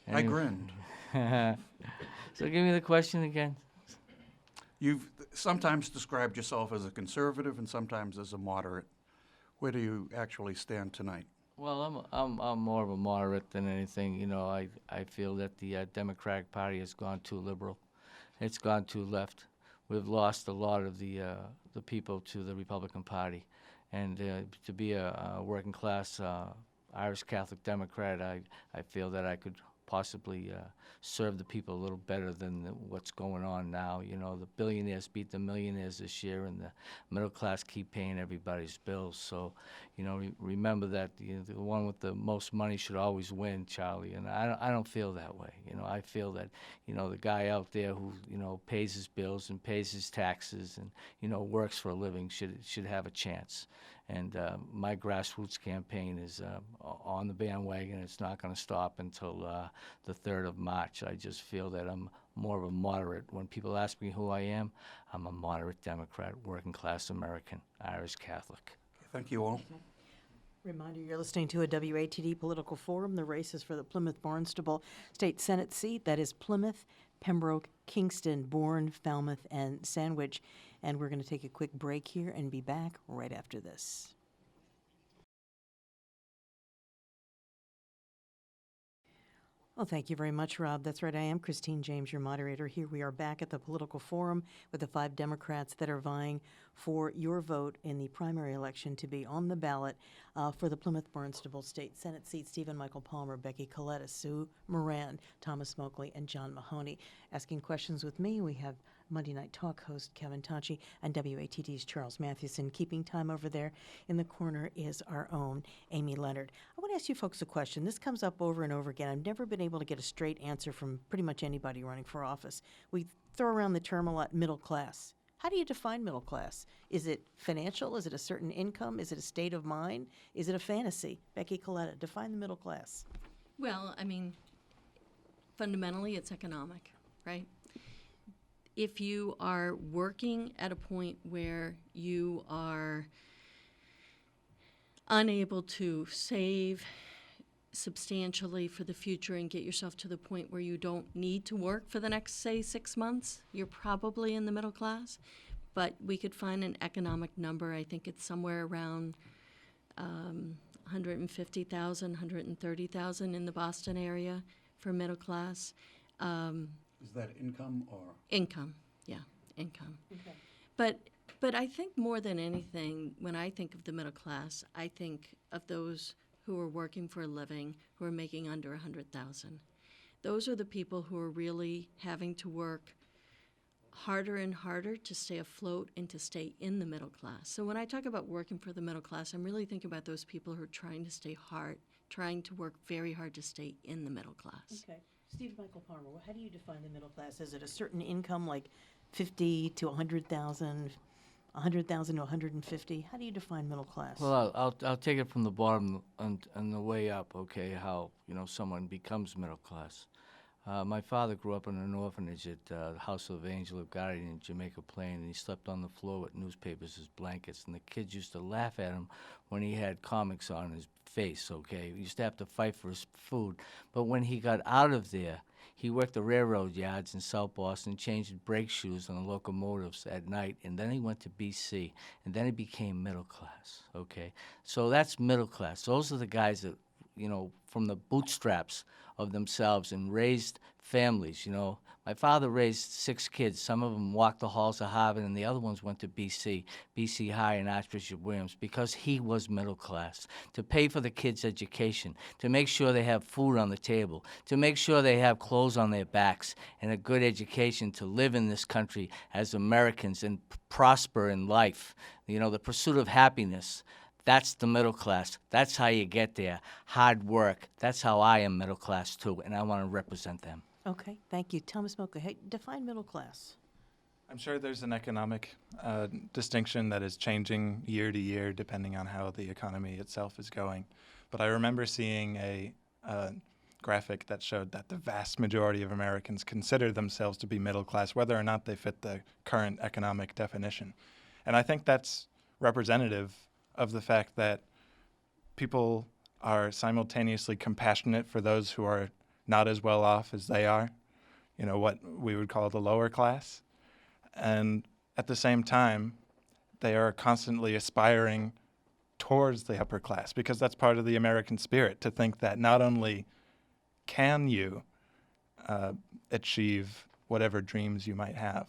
I grinned. So give me the question again. You've sometimes described yourself as a conservative and sometimes as a moderate. Where do you actually stand tonight? Well, I'm more of a moderate than anything. I feel that the Democratic Party has gone too liberal. It's gone too left. We've lost a lot of the people to the Republican Party, and to be a working class Irish Catholic Democrat, I feel that I could possibly serve the people a little better than what's going on now. The billionaires beat the millionaires this year, and the middle class keep paying everybody's bills. So, remember that the one with the most money should always win, Charlie. And I don't feel that way. I feel that the guy out there who pays his bills and pays his taxes and works for a living should have a chance. And my grassroots campaign is on the bandwagon. It's not going to stop until the 3rd of March. I just feel that I'm more of a moderate. When people ask me who I am, I'm a moderate Democrat, working class American, Irish Catholic. Thank you all. Reminder, you're listening to a WATD Political Forum. The race is for the Plymouth Barnstable State Senate seat. That is Plymouth, Pembroke, Kingston, Bourne, Falmouth, and Sandwich. And we're going to take a quick break here and be back right after this. Well, thank you very much, Rob. That's right. I am Christine James, your moderator. Here we are back at the Political Forum with the 5 Democrats that are vying for your vote in the primary election to be on the ballot for the Plymouth Barnstable State Senate seat. Stephen Michael Palmer, Becky Coletta, Sue Moran, Thomas Moakley, and John Mahoney. Asking questions with me, we have Monday Night Talk host Kevin Tachi and WATD's Charles Mathewson. Keeping time over there in the corner is our own Amy Leonard. I want to ask you folks a question. This comes up over and over again. I've never been able to get a straight answer from pretty much anybody running for office. We throw around the term a lot, middle class. How do you define middle class? Is it financial? Is it a certain income? Is it a state of mind? Is it a fantasy? Becky Coletta, define the middle class. Well, fundamentally, it's economic, right? if you are working at a point where you are unable to save substantially for the future and get yourself to the point where you don't need to work for the next, say, 6 months, you're probably in the middle class. But we could find an economic number. I think it's somewhere around 150,000, 130,000 in the Boston area for middle class. Is that income or? Income, yeah, income. Okay. But I think more than anything, when I think of the middle class, I think of those who are working for a living, who are making under 100,000. Those are the people who are really having to work harder and harder to stay afloat and to stay in the middle class. So when I talk about working for the middle class, I'm really thinking about those people who are trying to stay hard, trying to work very hard to stay in the middle class. Okay. Steve Michael Palmer, how do you define the middle class? Is it a certain income, like 50 to 100,000, 100,000 to 150? How do you define middle class? Well, I'll take it from the bottom and the way up, okay, how, someone becomes middle class. My father grew up in an orphanage at the House of Angel of God in Jamaica Plain, and he slept on the floor with newspapers as blankets, and the kids used to laugh at him when he had comics on his face, okay? He used to have to fight for his food. But when he got out of there, he worked the railroad yards in South Boston, changed brake shoes on the locomotives at night, and then he went to B.C., and then he became middle class, okay? So that's middle class. Those are the guys that, from the bootstraps of themselves and raised families, My father raised 6 kids. Some of them walked the halls of Harvard, and the other ones went to BC High and Archbishop Williams, because he was middle class, to pay for the kids' education, to make sure they have food on the table, to make sure they have clothes on their backs, and a good education to live in this country as Americans and prosper in life, the pursuit of happiness. That's the middle class. That's how you get there. Hard work. That's how I am middle class, too, and I want to represent them. Okay, thank you. Thomas Moka, hey, define middle class. I'm sure there's an economic distinction that is changing year to year depending on how the economy itself is going. But I remember seeing a graphic that showed that the vast majority of Americans consider themselves to be middle class, whether or not they fit the current economic definition. And I think that's representative of the fact that people are simultaneously compassionate for those who are not as well off as they are, what we would call the lower class. And at the same time, they are constantly aspiring towards the upper class, because that's part of the American spirit, to think that not only can you achieve whatever dreams you might have,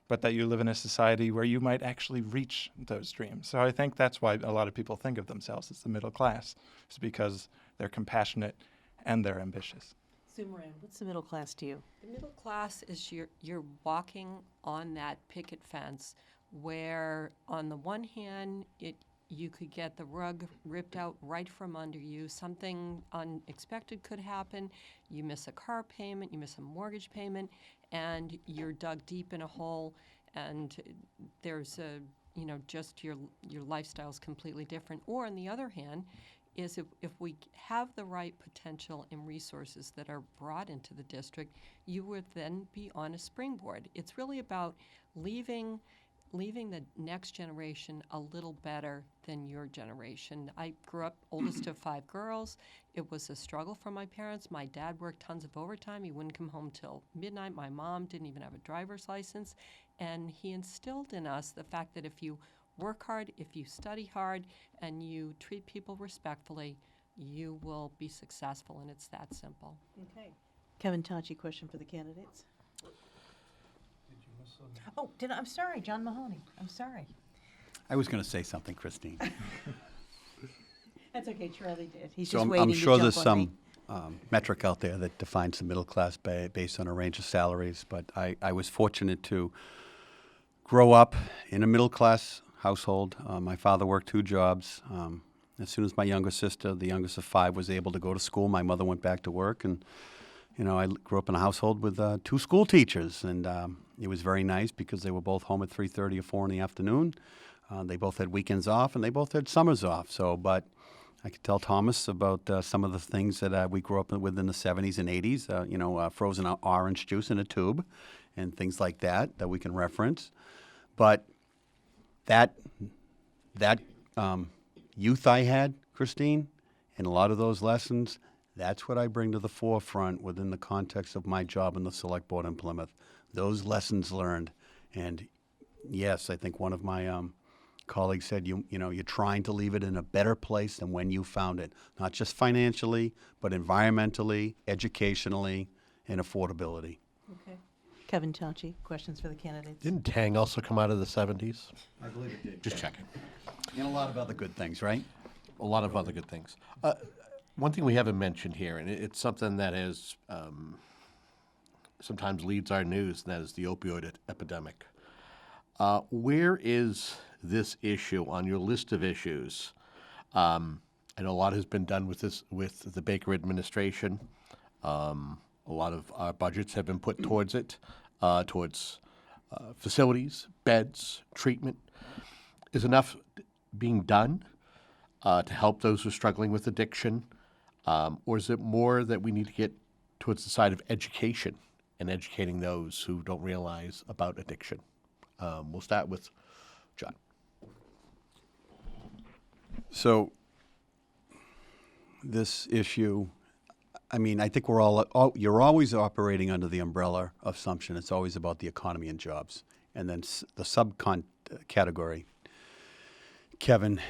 but that you live in a society where you might actually reach those dreams. So I think that's why a lot of people think of themselves as the middle class, is because they're compassionate and they're ambitious. Sue Moran, what's the middle class to you? The middle class is you're walking on that picket fence where, on the one hand, you could get the rug ripped out right from under you. Something unexpected could happen. You miss a car payment, you miss a mortgage payment, and you're dug deep in a hole, and there's just your lifestyle is completely different. Or on the other hand, is if we have the right potential and resources that are brought into the district, you would then be on a springboard. It's really about leaving the next generation a little better than your generation. I grew up oldest of 5 girls. It was a struggle for my parents. My dad worked tons of overtime. He wouldn't come home till midnight. My mom didn't even have a driver's license. And he instilled in us the fact that if you work hard, if you study hard, and you treat people respectfully, you will be successful, and it's that simple. Okay. Kevin Tachi, question for the candidates. Oh, I'm sorry, John Mahoney. I'm sorry. I was going to say something, Christine. That's okay, Charlie did. He's So just I'm waiting sure to there's jump on me. some metric out there that defines the middle class based on a range of salaries, but I was fortunate to grow up in a middle class household. My father worked 2 jobs. As soon as my younger sister, the youngest of 5, was able to go to school, my mother went back to work, and I grew up in a household with 2 school teachers, and it was very nice because they were both home at 3:30 or 4 in the afternoon. They both had weekends off, and they both had summers off. But I could tell Thomas about some of the things that we grew up with in the 70s and 80s, frozen orange juice in a tube and things like that we can reference. But that youth I had, Christine, and a lot of those lessons, that's what I bring to the forefront within the context of my job in the Select Board in Plymouth. Those lessons learned. And yes, I think one of my colleagues said, you're trying to leave it in a better place than when you found it, not just financially, but environmentally, educationally, and affordability. Okay. Kevin Tauchi, questions for the candidates? Didn't Tang also come out of the 70s? I believe it did. Just checking. And a lot of other good things, right? A lot of other good things. One thing we haven't mentioned here, and it's something that has sometimes leads our news, and that is the opioid epidemic. Where is this issue on your list of issues? I know a lot has been done with this with the Baker administration. A lot of our budgets have been put towards it, towards facilities, beds, treatment. Is enough being done to help those who are struggling with addiction? Or is it more that we need to get towards the side of education and educating those who don't realize about addiction? We'll start with John. So this issue, I mean, I think you're always operating under the umbrella assumption it's always about the economy and jobs. And then the category, Kevin,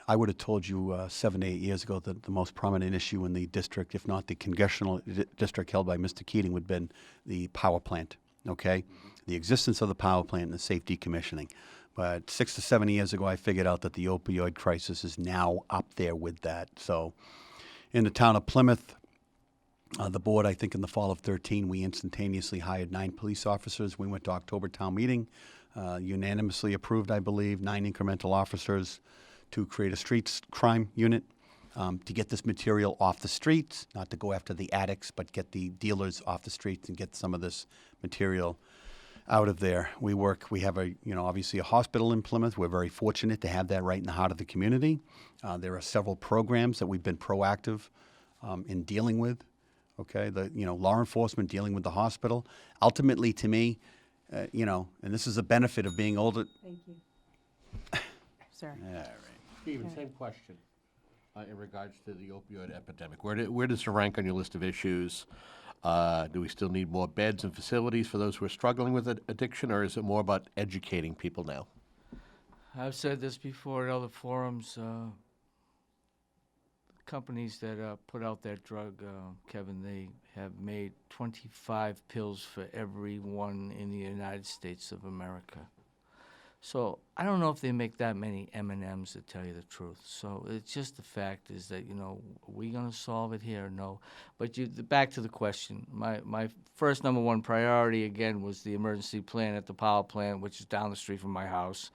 I would have told you 7 to 8 years ago that the most prominent issue in the district, if not the congressional district held by Mr. Keating, would have been the power plant, okay? The existence of the power plant and the safe decommissioning. But 6 to 7 years ago, I figured out that the opioid crisis is now up there with that. So in the town of Plymouth, the board, I think in the fall of 13, we instantaneously hired 9 police officers. We went to October town meeting, unanimously approved, I believe, 9 incremental officers to create a streets crime unit, to get this material off the streets, not to go after the addicts, but get the dealers off the streets and get some of this material out of there. We have obviously a hospital in Plymouth. We're very fortunate to have that right in the heart of the community. There are several programs that we've been proactive in dealing with. Okay, law enforcement dealing with the hospital. Ultimately, to me, and this is a benefit of being older. Thank you. Sir. All right. Stephen, same question in regards to the opioid epidemic. Where does it rank on your list of issues? Do we still need more beds and facilities for those who are struggling with addiction, or is it more about educating people now? I've said this before at other forums. Companies that put out that drug, Kevin, they have made 25 pills for everyone in the United States of America. So I don't know if they make that many M&Ms, to tell you the truth. So it's just the fact is that, are we going to solve it here? No. But back to the question. My first number one priority, again, was the emergency plan at the power plant, which is down the street from my house.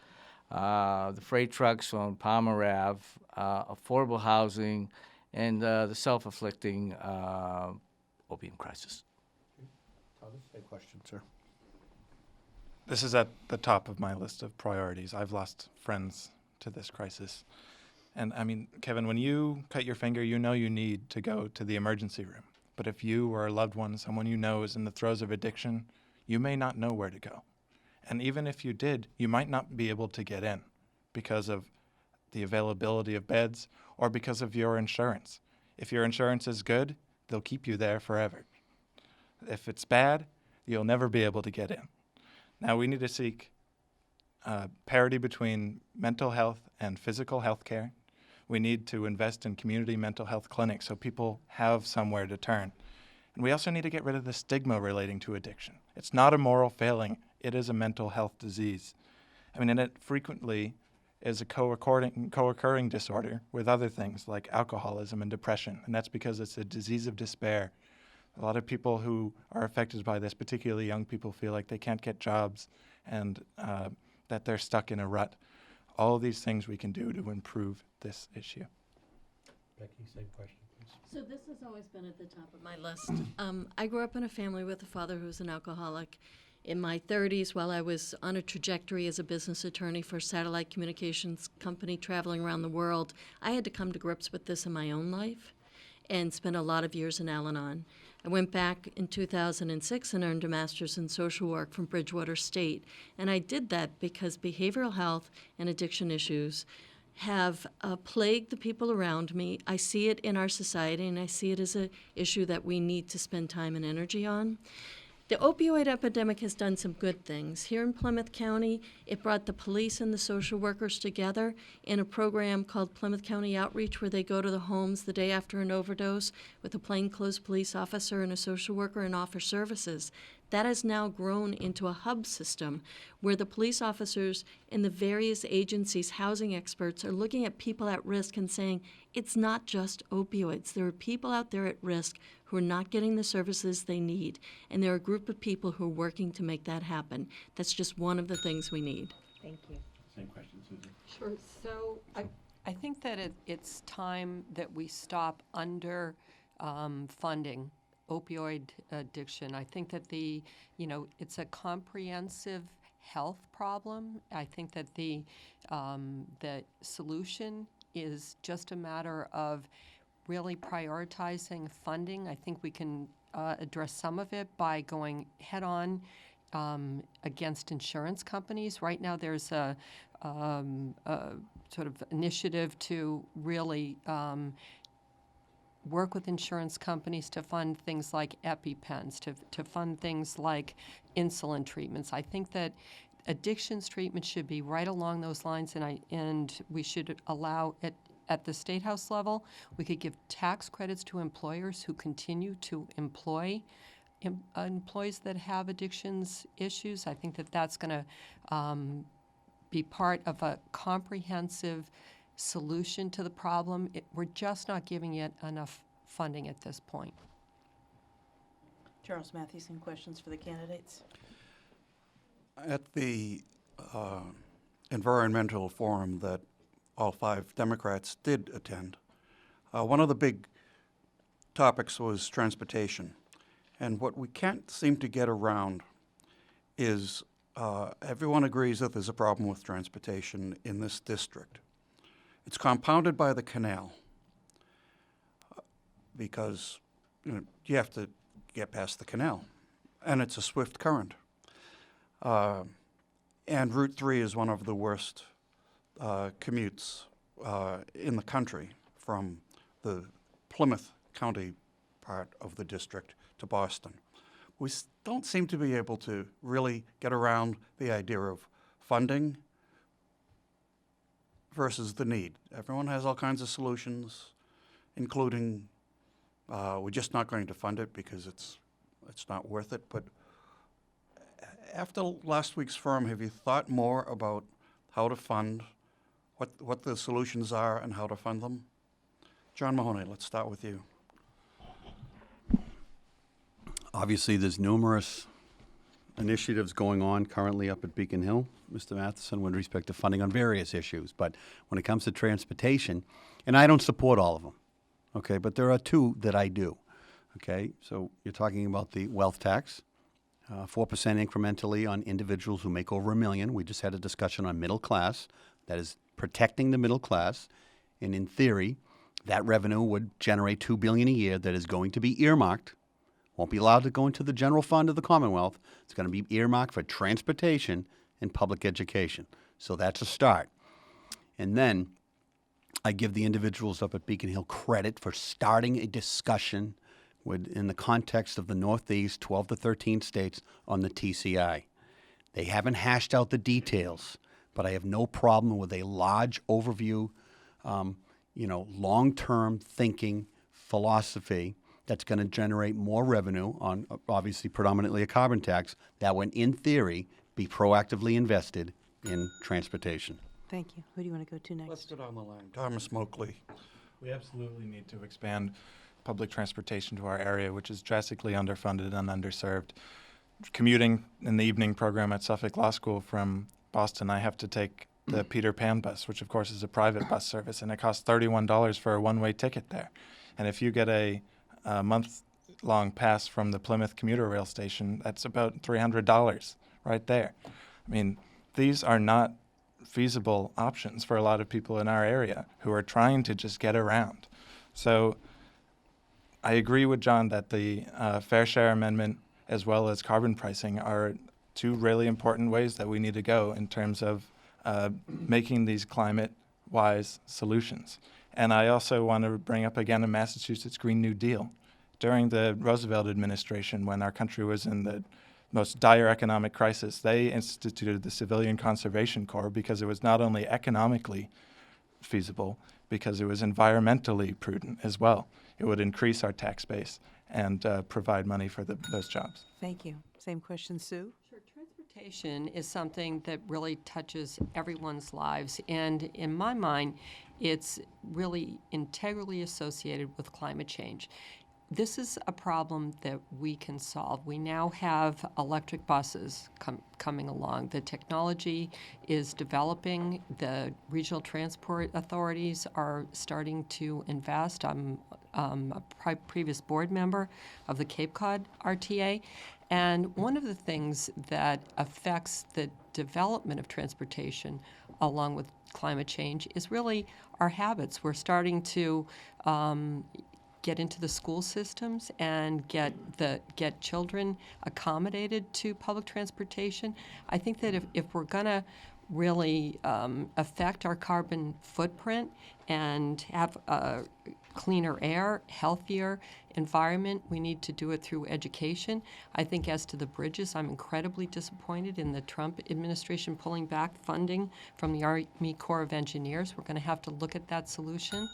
The freight trucks on Palmer Ave, affordable housing, and the self-afflicting opium crisis. Thomas, same question, sir. This is at the top of my list of priorities. I've lost friends to this crisis. And I mean, Kevin, when you cut your finger, you know you need to go to the emergency room. But if you or a loved one, someone you know is in the throes of addiction, you may not know where to go. And even if you did, you might not be able to get in because of the availability of beds or because of your insurance. If your insurance is good, they'll keep you there forever. If it's bad, you'll never be able to get in. Now we need to seek parity between mental health and physical health care. We need to invest in community mental health clinics so people have somewhere to turn. And we also need to get rid of the stigma relating to addiction. It's not a moral failing. It is a mental health disease. I mean, and it frequently is a co-occurring disorder with other things like alcoholism and depression, and that's because it's a disease of despair. A lot of people who are affected by this, particularly young people, feel like they can't get jobs and that they're stuck in a rut. All of these things we can do to improve this issue. Becky, same question, please. So this has always been at the top of my list. I grew up in a family with a father who was an alcoholic, In my 30s, while I was on a trajectory as a business attorney for a satellite communications company traveling around the world, I had to come to grips with this in my own life and spent a lot of years in Al-Anon. I went back in 2006 and earned a master's in social work from Bridgewater State. And I did that because behavioral health and addiction issues have plagued the people around me. I see it in our society, and I see it as an issue that we need to spend time and energy on. The opioid epidemic has done some good things. Here in Plymouth County, it brought the police and the social workers together in a program called Plymouth County Outreach, where they go to the homes the day after an overdose with a plainclothes police officer and a social worker and offer services. That has now grown into a hub system where the police officers and the various agencies, housing experts, are looking at people at risk and saying, it's not just opioids. There are people out there at risk who are not getting the services they need, and there are a group of people who are working to make that happen. That's just one of the things we need. Thank you. Same question, Susan. Sure. So I think that it's time that we stop under funding opioid addiction. I think that it's a comprehensive health problem. I think that the solution is just a matter of really prioritizing funding. I think we can address some of it by going head-on against insurance companies. Right now there's a sort of initiative to really work with insurance companies to fund things like EpiPens, to fund things like insulin treatments. I think that addictions treatment should be right along those lines, and we should allow it at the State House level. We could give tax credits to employers who continue to employ employees that have addictions issues. I think that that's going to be part of a comprehensive solution to the problem. We're just not giving it enough funding at this point. Charles Mathewson, questions for the candidates? At the environmental forum that all 5 Democrats did attend, one of the big topics was transportation. And what we can't seem to get around is everyone agrees that there's a problem with transportation in this district. It's compounded by the canal because you have to get past the canal, and it's a swift current. And Route 3 is one of the worst commutes in the country from the Plymouth County part of the district to Boston. We don't seem to be able to really get around the idea of funding versus the need. Everyone has all kinds of solutions, including we're just not going to fund it because it's not worth it. But after last week's forum, have you thought more about how to fund, what the solutions are and how to fund them? John Mahoney, let's start with you. Obviously, there's numerous initiatives going on currently up at Beacon Hill, Mr. Matheson, with respect to funding on various issues. But when it comes to transportation, and I don't support all of them, okay, but there are 2 that I do, okay? So you're talking about the wealth tax, 4% incrementally on individuals who make over $1 million. We just had a discussion on middle class. That is protecting the middle class. And in theory, that revenue would generate $2 billion a year that is going to be earmarked. Won't be allowed to go into the general fund of the Commonwealth. It's going to be earmarked for transportation and public education. So that's a start. And then I give the individuals up at Beacon Hill credit for starting a discussion in the context of the Northeast, 12 to 13 states, on the TCI. They haven't hashed out the details, but I have no problem with a large overview, long-term thinking philosophy that's going to generate more revenue on, obviously, predominantly a carbon tax that would, in theory, be proactively invested in transportation. Thank you. Who do you want to go to next? Let's go down the line. Thomas Moakley. We absolutely need to expand public transportation to our area, which is drastically underfunded and underserved. Commuting in the evening program at Suffolk Law School from Boston, I have to take the Peter Pan bus, which of course is a private bus service, and it costs $31 for a one-way ticket there. And if you get a month long pass from the Plymouth commuter rail station, that's about $300 right there. I mean, these are not feasible options for a lot of people in our area who are trying to just get around. So I agree with John that the fair share amendment as well as carbon pricing are two really important ways that we need to go in terms of making these climate-wise solutions. And I also want to bring up again a Massachusetts Green New Deal. During the Roosevelt administration, when our country was in the most dire economic crisis, they instituted the Civilian Conservation Corps because it was not only economically feasible, because it was environmentally prudent as well. It would increase our tax base and provide money for those jobs. Thank you. Same question, Sue? Sure. Transportation is something that really touches everyone's lives, and in my mind, it's really integrally associated with climate change. This is a problem that we can solve. We now have electric buses coming along. The technology is developing. The regional transport authorities are starting to invest. I'm a previous board member of the Cape Cod RTA. And one of the things that affects the development of transportation along with climate change is really our habits. We're starting to get into the school systems and get children accommodated to public transportation. I think that if we're going to really affect our carbon footprint and have cleaner air, healthier environment, we need to do it through education. I think as to the bridges, I'm incredibly disappointed in the Trump administration pulling back funding from the Army Corps of Engineers. We're going to have to look at that solution.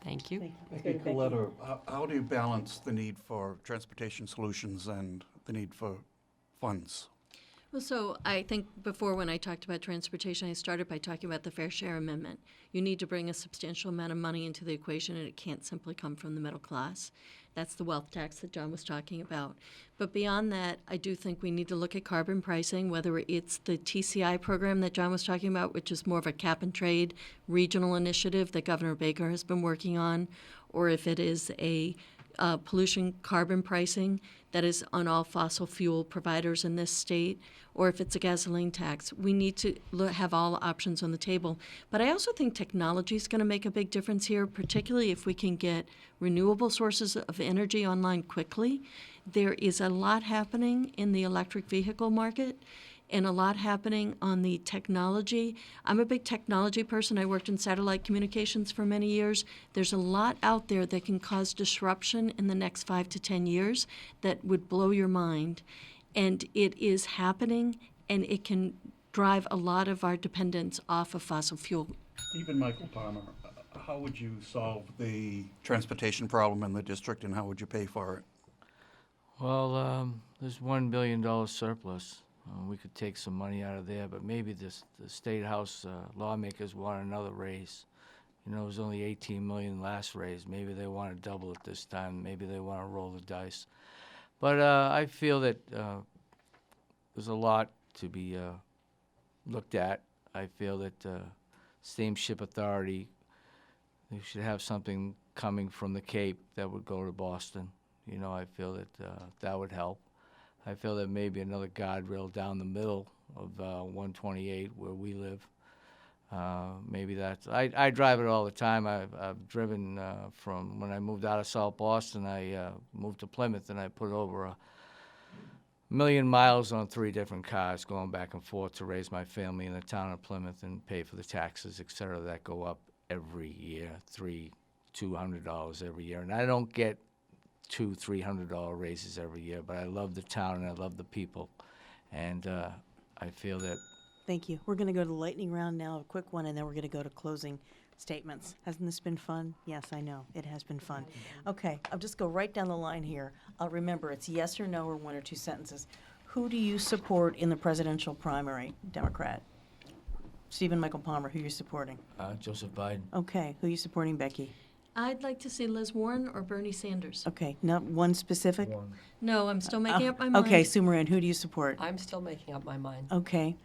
Thank you. Becky Coletta, how do you balance the need for transportation solutions and the need for funds? Well, so I think before when I talked about transportation, I started by talking about the Fair Share Amendment. You need to bring a substantial amount of money into the equation, and it can't simply come from the middle class. That's the wealth tax that John was talking about. But beyond that, I do think we need to look at carbon pricing, whether it's the TCI program that John was talking about, which is more of a cap and trade regional initiative that Governor Baker has been working on, or if it is a pollution carbon pricing that is on all fossil fuel providers in this state, or if it's a gasoline tax. We need to have all options on the table. But I also think technology is going to make a big difference here, particularly if we can get renewable sources of energy online quickly. There is a lot happening in the electric vehicle market and a lot happening on the technology. I'm a big technology person. I worked in satellite communications for many years. There's a lot out there that can cause disruption in the next 5 to 10 years that would blow your mind. And it is happening, and it can drive a lot of our dependence off of fossil fuel. Stephen Michael Palmer, how would you solve the transportation problem in the district, and how would you pay for it? Well, there's $1 billion surplus. We could take some money out of there, but maybe the State House lawmakers want another raise. You know, it was only $18 million last raise. Maybe they want to double it this time. Maybe they want to roll the dice. But I feel that there's a lot to be looked at. I feel that Steamship Authority, they should have something coming from the Cape that would go to Boston. You know, I feel that that would help. I feel that maybe another guardrail down the middle of 128 where we live. Maybe that's, I drive it all the time. I've driven from when I moved out of South Boston, I moved to Plymouth, and I put over 1 million miles on 3 different cars going back and forth to raise my family in the town of Plymouth and pay for the taxes, et cetera, that go up every year, $200 every year. And I don't get $200-300 raises every year, but I love the town and I love the people, and I feel that. Thank you. We're going to go to the lightning round now, a quick one, and then we're going to go to closing statements. Hasn't this been fun? Yes, I know. It has been fun. Okay, I'll just go right down the line here. Remember, it's yes or no or 1 or 2 sentences. Who do you support in the presidential primary? Democrat. Stephen Michael Palmer, who are you supporting? Joseph Biden. Okay, who are you supporting, Becky? I'd like to see Liz Warren or Bernie Sanders. Okay, not one specific? No, I'm still making up my mind. Okay, Sue Moran, who do you support? I'm still making up my mind. Okay.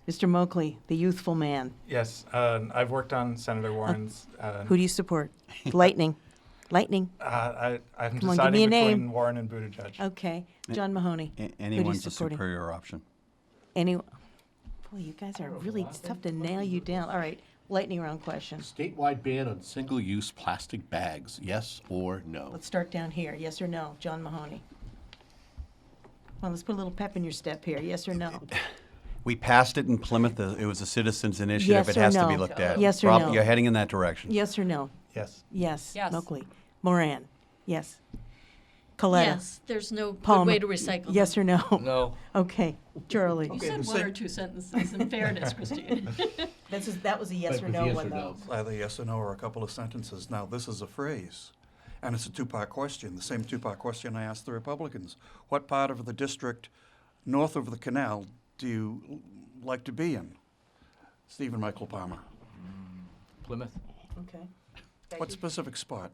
Mr. Moakley, the youthful man. Yes, I've worked on Senator Warren's. Who do you support? Lightning. Lightning. I'm Come on, give deciding me a between name. Warren and Buttigieg. Okay. John Mahoney. Anyone's a supporting? superior option. Any, boy, you guys are really it's tough to nail you down. All right. Lightning round question. Statewide ban on single-use plastic bags, yes or no? Let's start down here. Yes or no? John Mahoney. Well, let's put a little pep in your step here. Yes or no? We passed it in Plymouth. It was a citizens' initiative. Yes It or has to no? be looked at. Yes or no? You're heading in that direction. Yes or no? Yes. Yes. Yes. Moakley. Moran. Yes. Coletta. Yes, there's no good Palmer. way to recycle Yes them. or no? No. Okay. Charlie. You said one or two sentences in fairness, Christine. That was a yes or no one, though. Either yes or no or a couple of sentences. Now, this is a phrase, and it's a two-part question, the same two-part question I asked the Republicans. What part of the district north of the canal do you like to be in? Stephen Michael Palmer. Plymouth. Okay. What specific spot?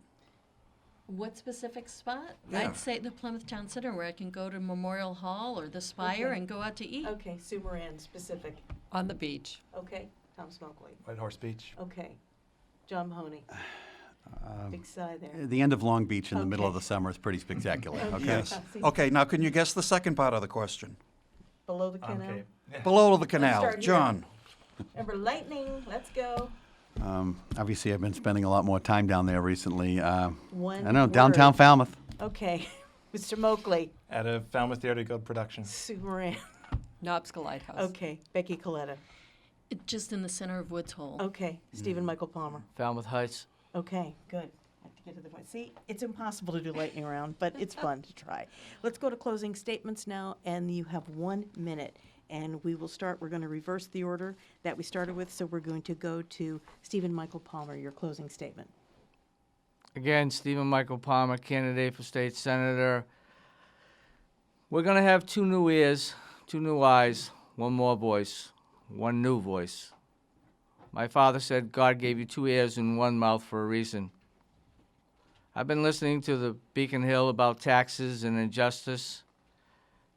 What specific spot? Yeah. I'd say the Plymouth Town Center, where I can go to Memorial Hall or the Spire Okay. and go out to eat. Okay. Sue Moran, specific. On the beach. Okay. Tom Smokley. White Horse Beach. Okay. John Mahoney. Big sigh there. The end of Long Beach in the middle of Okay. the summer is pretty spectacular. Okay. Yes. See. Okay, now can you guess the second part of the question? Below the canal. Okay. Below the canal, start here. John. Remember, lightning. Let's go. Obviously, I've been spending a lot more time down there recently. One I know, downtown word. Falmouth. Okay. Mr. Moakley. At a Falmouth Theatre Guild production. Sue Moran. Knobska Lighthouse. Okay. Becky Coletta. Just in the center of Woods Hole. Okay. Stephen Michael Palmer. Falmouth Heights. Okay, good. I have to get to the point. See, it's impossible to do lightning round, but it's fun to try. Let's go to closing statements now, and you have 1 minute. And we will start, we're going to reverse the order that we started with, so we're going to go to Stephen Michael Palmer, your closing statement. Again, Stephen Michael Palmer, candidate for state senator. We're going to have 2 new ears, 2 new eyes, 1 more voice, 1 new voice. My father said God gave you 2 ears and 1 mouth for a reason. I've been listening to the Beacon Hill about taxes and injustice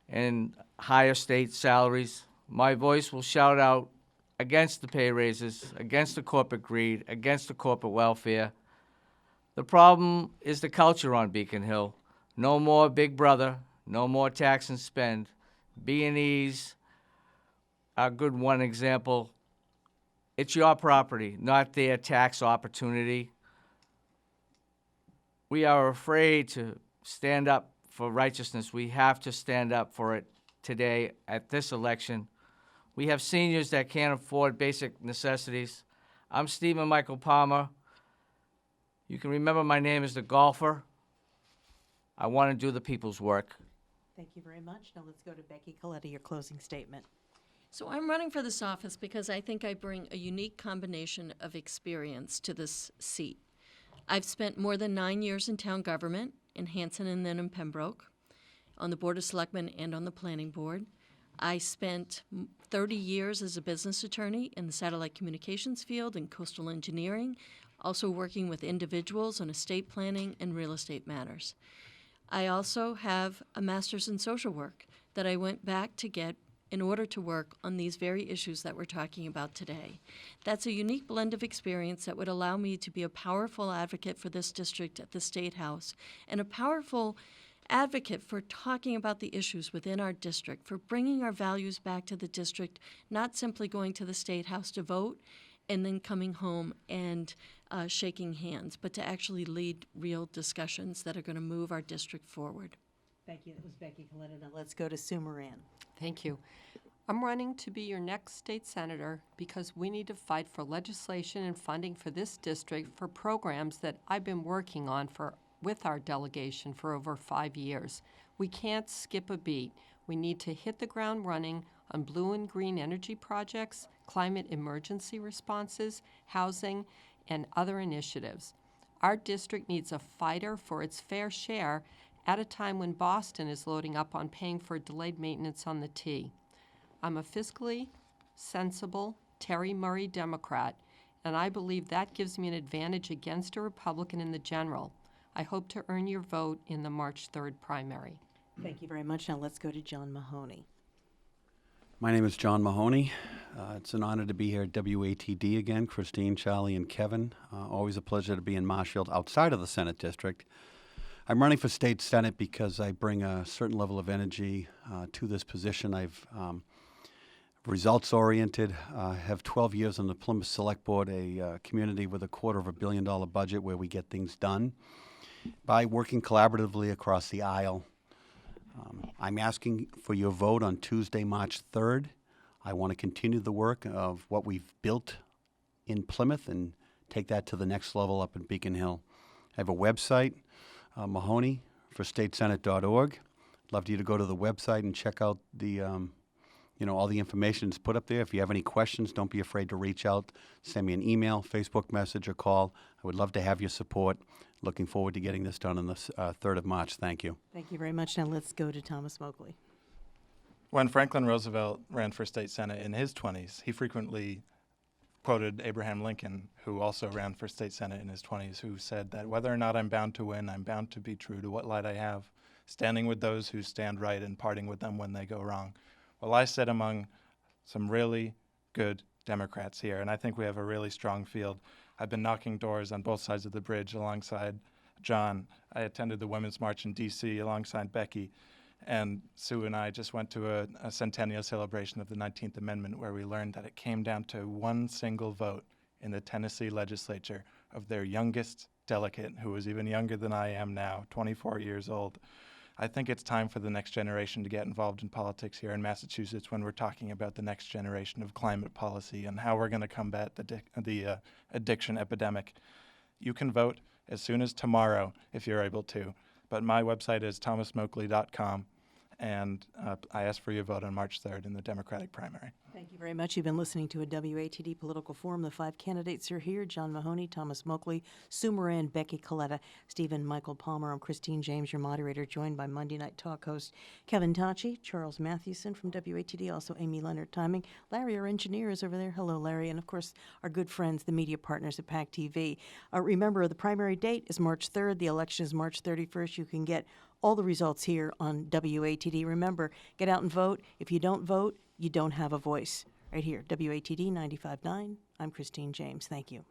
and higher state salaries. My voice will shout out against the pay raises, against the corporate greed, against the corporate welfare. The problem is the culture on Beacon Hill. No more Big Brother, no more tax and spend. B&Es are a good one example. It's your property, not their tax opportunity. We are afraid to stand up for righteousness. We have to stand up for it today at this election. We have seniors that can't afford basic necessities. I'm Stephen Michael Palmer. You can remember my name as the golfer. I want to do the people's work. Thank you very much. Now let's go to Becky Coletta, your closing statement. So I'm running for this office because I think I bring a unique combination of experience to this seat. I've spent more than 9 years in town government, in Hanson and then in Pembroke, on the Board of Selectmen and on the Planning Board. I spent 30 years as a business attorney in the satellite communications field and coastal engineering, also working with individuals on estate planning and real estate matters. I also have a master's in social work that I went back to get in order to work on these very issues that we're talking about today. That's a unique blend of experience that would allow me to be a powerful advocate for this district at the State House and a powerful advocate for talking about the issues within our district, for bringing our values back to the district, not simply going to the State House to vote and then coming home and shaking hands, but to actually lead real discussions that are going to move our district forward. Thank you. That was Becky Coletta. Now let's go to Sue Moran. Thank you. I'm running to be your next state senator because we need to fight for legislation and funding for this district for programs that I've been working on with our delegation for over 5 years. We can't skip a beat. We need to hit the ground running on blue and green energy projects, climate emergency responses, housing, and other initiatives. Our district needs a fighter for its fair share at a time when Boston is loading up on paying for delayed maintenance on the T. I'm a fiscally sensible Terry Murray Democrat, and I believe that gives me an advantage against a Republican in the general. I hope to earn your vote in the March 3rd primary. Thank you very much. Now let's go to John Mahoney. My name is John Mahoney. It's an honor to be here at WATD again. Christine, Charlie, and Kevin. Always a pleasure to be in Marshfield outside of the Senate District. I'm running for State Senate because I bring a certain level of energy to this position. I've results-oriented, have 12 years on the Plymouth Select Board, a community with a $250 million budget where we get things done by working collaboratively across the aisle. I'm asking for your vote on Tuesday, March 3rd. I want to continue the work of what we've built in Plymouth and take that to the next level up in Beacon Hill. I have a website, Mahoney for statesenate.org. Love you to go to the website and check out the, all the information is put up there. If you have any questions, don't be afraid to reach out. Send me an email, Facebook message, or call. I would love to have your support. Looking forward to getting this done on the 3rd of March. Thank you. Thank you very much. Now let's go to Thomas Moakley. When Franklin Roosevelt ran for state senate in his 20s, he frequently quoted Abraham Lincoln, who also ran for state senate in his 20s, who said that whether or not I'm bound to win, I'm bound to be true to what light I have, standing with those who stand right and parting with them when they go wrong. Well, I sit among some really good Democrats here, and I think we have a really strong field. I've been knocking doors on both sides of the bridge alongside John. I attended the Women's March in D.C. alongside Becky. And Sue and I just went to a centennial celebration of the 19th Amendment where we learned that it came down to one single vote in the Tennessee legislature of their youngest delegate, who was even younger than I am now, 24 years old. I think it's time for the next generation to get involved in politics here in Massachusetts when we're talking about the next generation of climate policy and how we're going to combat the addiction epidemic. You can vote as soon as tomorrow if you're able to, but my website is thomasmoakley.com. And I ask for your vote on March 3rd in the Democratic primary. Thank you very much. You've been listening to a WATD political forum. The 5 candidates are here: John Mahoney, Thomas Moakley, Sue Moran, Becky Coletta, Stephen Michael Palmer. I'm Christine James, your moderator, joined by Monday Night Talk host Kevin Tachi, Charles Mathewson from WATD, also Amy Leonard Timing. Larry, our engineer, is over there. Hello, Larry. And, of course, our good friends, the media partners at PACTV. Remember, the primary date is March 3rd. The election is March 31st. You can get all the results here on WATD. Remember, get out and vote. If you don't vote, you don't have a voice. Right here, WATD 95.9. I'm Christine James. Thank you.